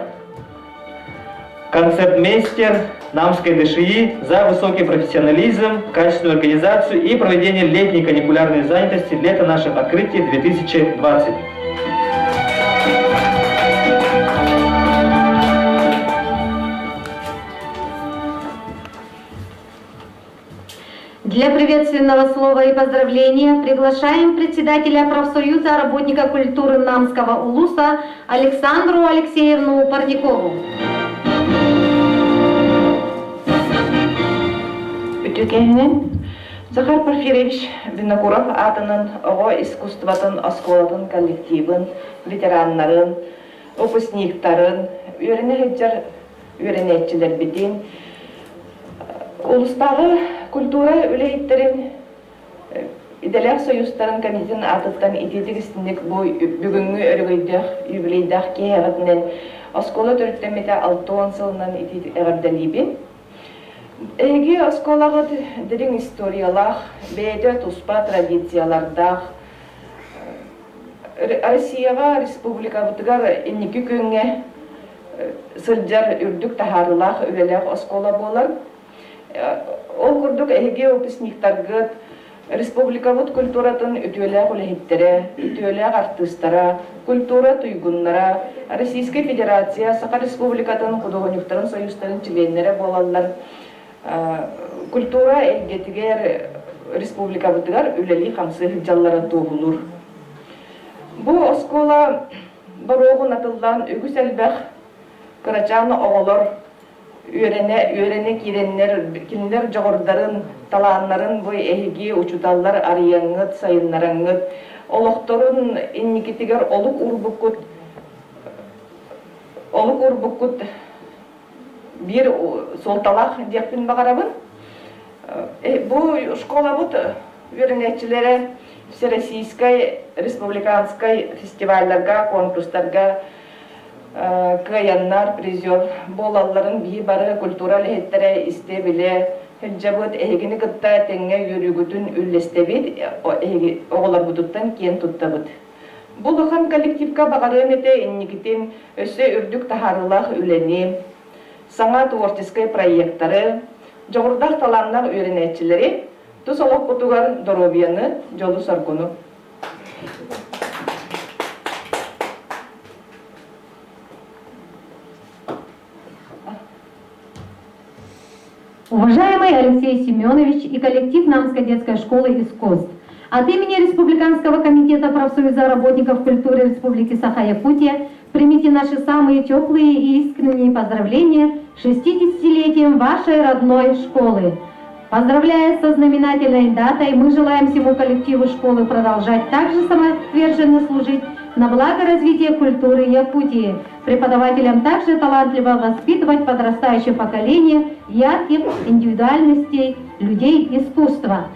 концертмейстер Намской ДШИ, за высокий профессионализм, качественную организацию и проведение летней каникулярной занятости лета наших открытий 2020. Для приветственного слова и поздравления приглашаем председателя профсоюза работников культуры Намского улуса Александру Алексеевну Парникову. Ütükenen Захар Порфирьевич Винокуров атынан ого искусствотын, осколатын коллективын, ветераннарын, выпускниктарын, үйренетчилер битин, улустагы культура үлейиттерин иделер союзтарын комитетин атыттан ититигистиндик бу бүгүнгү өргөйдөх юбилейдах кеягытнен оскола төрүттемете 6 сылынан итит эгерделибин. Эги осколагы дирин историялах, бейдө туспа традициялардах Россияга республикабытыгар инники күнгө сылжар үрдүк тахарылах үлелек оскола болар. Ол курдук эги выпускниктаргыт республикабыт культуратын үтүөлээх үлэхиттере, үтүөлээх артыстара, культура туйгуннара, Российская Федерация, Саха Республикатын художниктарын союзтарын членнере болалар. Культура эгетигер республикабытыгар үлели хамсы жаллара тугулур. Бу оскола барогун атылдан үгүс элбэх кырачаны оголор үйрене киреннер жогордарын, талааннарын бу эһиги учуталлар арыяңыт, сайыннараңыт, олохторун инникитигер олук урбуккут бир солталах деппин багарабын. Бу школа бут үйренечилери всероссийской, республиканской фестивальларга, конкурстарга каяннар, призер болалларын бии бары культура лехеттере истебиле хеджабыт эгини кытта теңге юрүгүтүн үллестебит оголар бутуттан кен туттабыт. Бул хан коллективка багарын эте инникитин өсө үрдүк тахарылах үлени саңа творческий проекттары жогордак таланнар үйренечилери тус олок бутугар здоровьяны жолу саргуну. Уважаемый Алексей Семенович и коллектив Намской детской школы искусств, от имени Республиканского комитета профсоюза работников культуры Республики Саха-Якутия Примите наши самые теплые и искренние поздравления с 60-летием вашей родной школы. Поздравляя со знаменательной датой, мы желаем всему коллективу школы продолжать также самоотверженно служить на благо развития культуры Якутии, преподавателям также талантливо воспитывать подрастающее поколение ярких индивидуальностей людей искусства.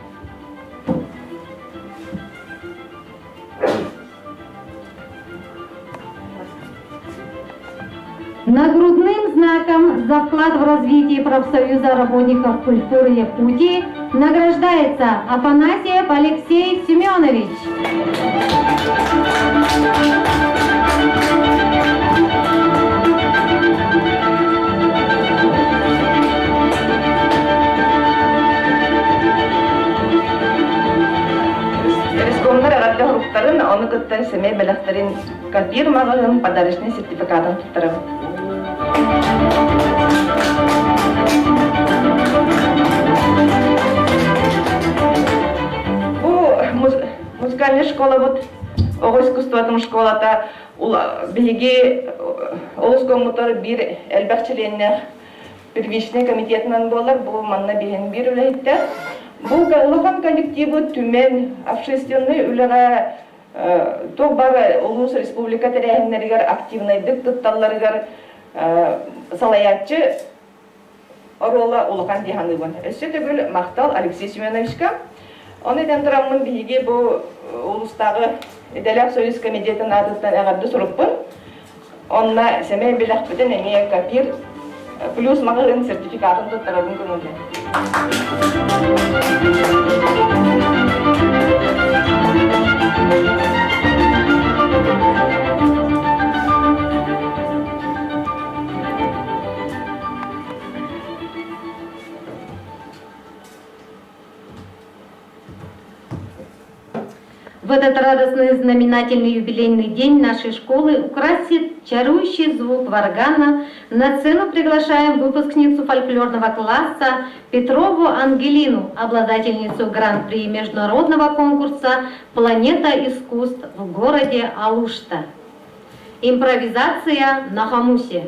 Нагрудным знаком за вклад в развитие профсоюза работников культуры Якутии награждается Афанасьев Алексей Семенович. Республикандар аратта хуруктарын, оны кыттан семей белахтарын копирмагын подарочный сертификатын туттарып. Бу музыкальная школа, вот ого искусствотум школата биги олускомутар бир элбекчиленнер первичный комитетынан болар, бу манна биген бир үлейттер. Бу улахан коллективы түмен общественный үлеге тобар улус республика терехиннеригер активныйдык тутталларыгар салаятчы орола улахан диханыбын. Өссө төгүл мактал Алексей Семеновичка. Оны дендрамын биги бу улустагы Эделяк Союз комитетин адыттан агарды суруппун. Онна семей билахпытын эме копир плюс мағырын сертификатын туттарабын көңілі. В этот радостный знаменательный юбилейный день нашей школы украсит чарующий звук варгана. На сцену приглашаем выпускницу фольклорного класса Петрову Ангелину, обладательницу гран-при международного конкурса «Планета искусств» в городе Алушта. Импровизация на хомусе.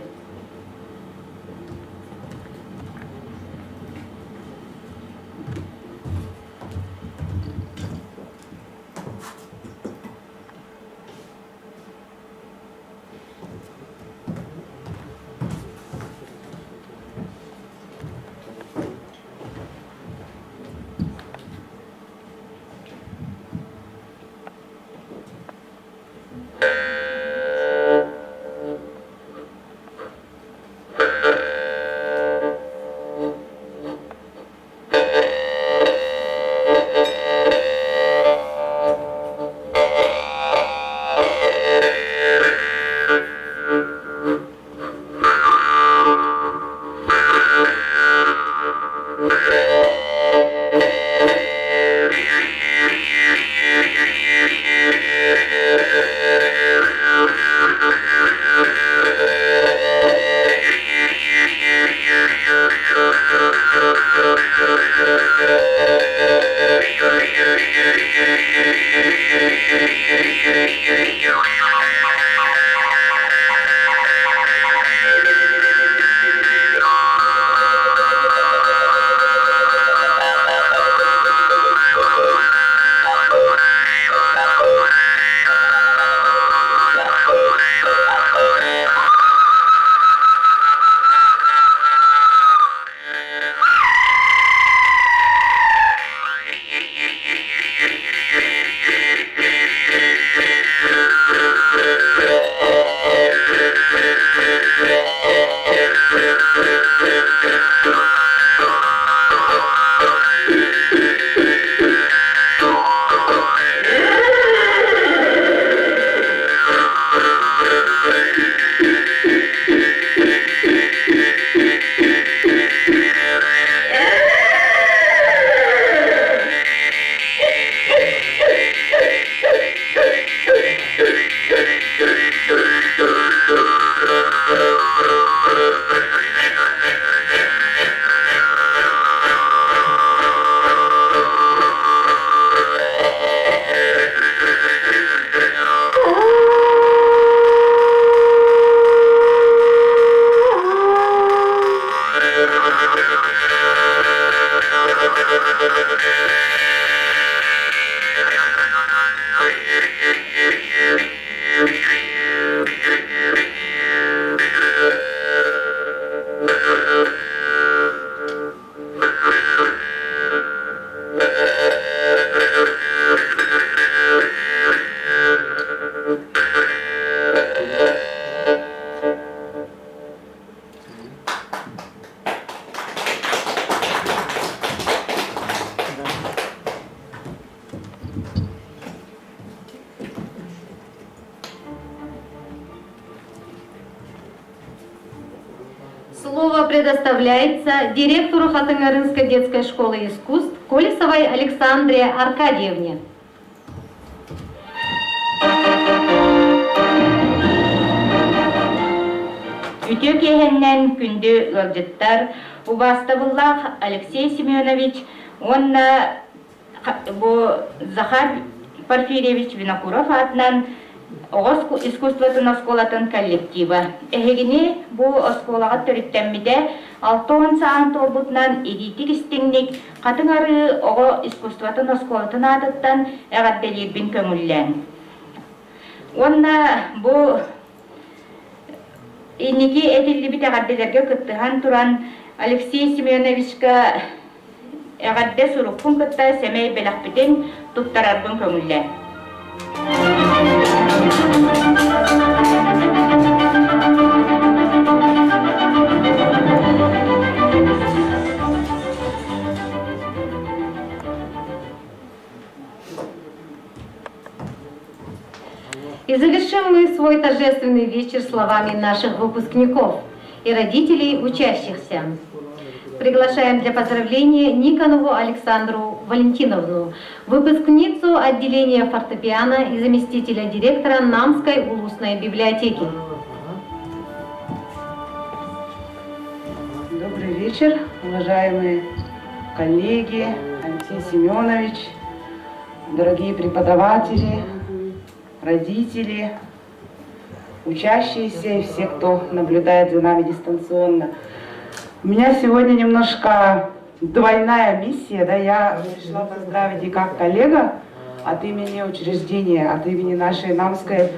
Слово предоставляется директору Хатынгарынской детской школы искусств Колесовой Александре Аркадьевне. Үтө кехеннен күндү ылжыттар Убастабыллах Алексей Семенович, онна Захар Порфирьевич Винокуров атынан Оғыз искусствотын осколатын коллектива. Эхегини бу осколаға төріттенмеде 6 саан толбутнан идитик истеңник қатыңары оғы искусствотын осколатын атыттан әғадделербін көңіллен. Онна бу инники этилли бит әғадделерге күттіған туран Алексей Семеновичка әғадде сурукпун күтті семей белақпітен туттарарбын көңіллен. И завершим мы свой торжественный вечер словами наших выпускников и родителей учащихся. Приглашаем для поздравления Никонову Александру Валентиновну, выпускницу отделения фортепиано и заместителя директора Намской улусной библиотеки. Добрый вечер, уважаемые коллеги, Алексей Семенович, дорогие преподаватели, родители, учащиеся и все, кто наблюдает за нами дистанционно. У меня сегодня немножко двойная миссия, да, я пришла поздравить и как коллега от имени учреждения, от имени нашей Намской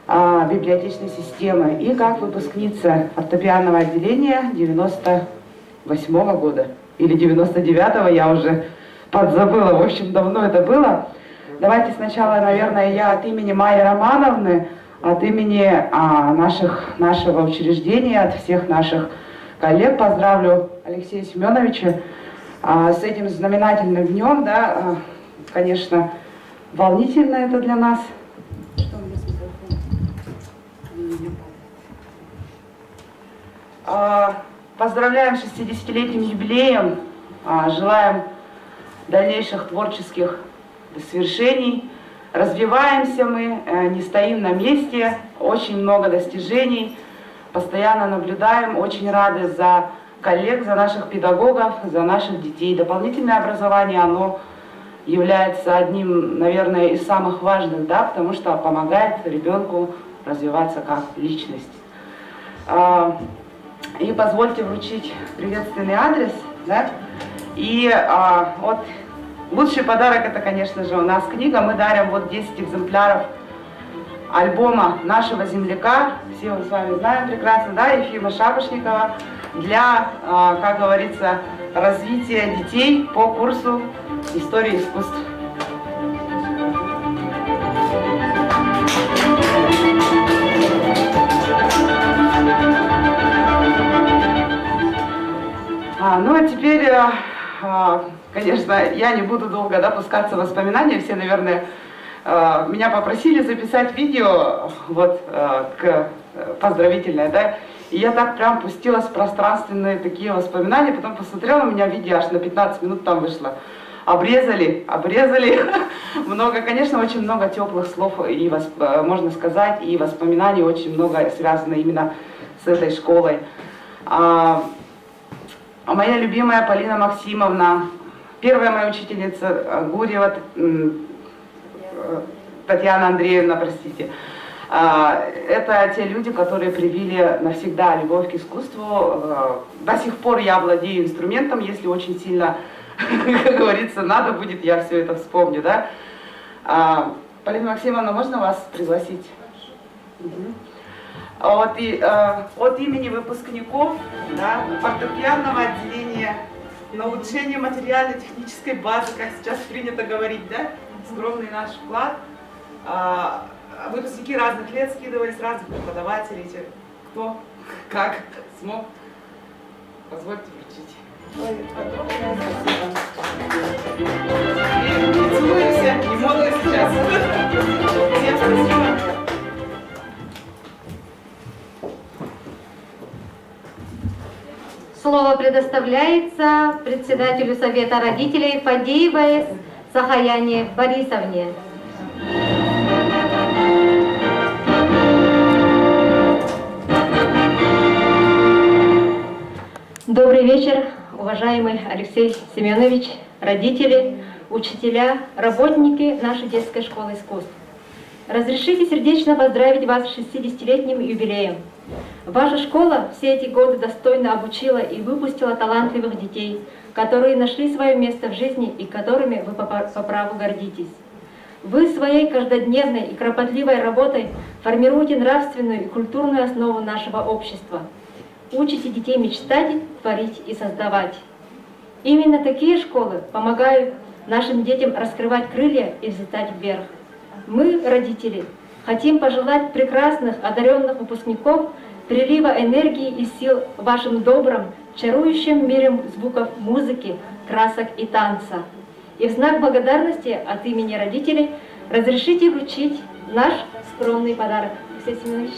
библиотечной системы, и как выпускница фортепианного отделения 98-го года, или 99-го, я уже подзабыла, в общем, давно это было. Давайте сначала, наверное, я от имени Майи Романовны, от имени нашего учреждения, от всех наших коллег поздравлю Алексея Семеновича с этим знаменательным днем, да, конечно, волнительно это для нас. Поздравляем с 60-летним юбилеем, желаем дальнейших творческих свершений. Развиваемся мы, не стоим на месте, очень много достижений. Постоянно наблюдаем, очень рады за коллег, за наших педагогов, за наших детей. Дополнительное образование, оно является одним, наверное, из самых важных, да, потому что помогает ребенку развиваться как личность. И позвольте вручить приветственный адрес, да, и вот лучший подарок это, конечно же, у нас книга. Мы дарим вот 10 экземпляров альбома нашего земляка, все мы с вами знаем прекрасно, да, Ефима Шапошникова, для, как говорится, развития детей по курсу истории искусств. Ну а теперь, конечно, я не буду долго, да, пускаться в воспоминания, все, наверное, меня попросили записать видео, вот, поздравительное, да, и я так прям пустилась в пространственные такие воспоминания, потом посмотрела, у меня видео аж на 15 минут там вышло. Обрезали, много, конечно, очень много теплых слов, и можно сказать, и воспоминаний очень много связано именно с этой школой. Моя любимая Полина Максимовна, первая моя учительница Гурьева, Татьяна Андреевна, простите. Это те люди, которые привили навсегда любовь к искусству. До сих пор я владею инструментом, если очень сильно, как говорится, надо будет, я все это вспомню, да. Полина Максимовна, можно вас пригласить? Вот и от имени выпускников, да, фортепианного отделения на улучшение материально-технической базы, как сейчас принято говорить, да, скромный наш вклад. Выпускники разных лет скидывались, разных преподавателей, кто как смог. Позвольте вручить. И целуемся, не могу сейчас. Всем спасибо. Слово предоставляется председателю Совета родителей Фадеевой Сахаяне Борисовне. Добрый вечер, уважаемый Алексей Семенович, родители, учителя, работники нашей детской школы искусств. Разрешите сердечно поздравить вас с 60-летним юбилеем. Ваша школа все эти годы достойно обучила и выпустила талантливых детей, которые нашли свое место в жизни и которыми вы по праву гордитесь. Вы своей каждодневной и кропотливой работой формируете нравственную и культурную основу нашего общества. Учите детей мечтать, творить и создавать. Именно такие школы помогают нашим детям раскрывать крылья и взлетать вверх. Мы, родители, хотим пожелать прекрасных, одаренных выпускников прилива энергии и сил в вашем добром, чарующем мире звуков музыки, красок и танца. И в знак благодарности от имени родителей разрешите вручить наш скромный подарок. Алексей Семенович.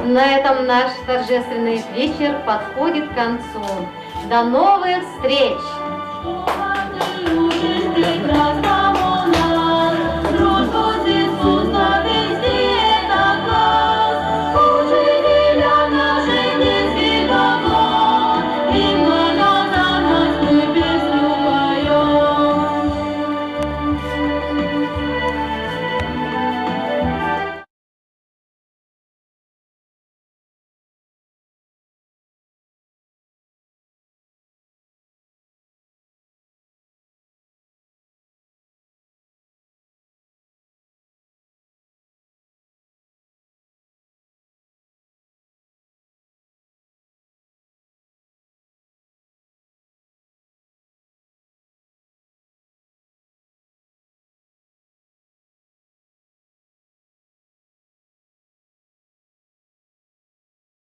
На этом наш торжественный вечер подходит к концу. До новых встреч!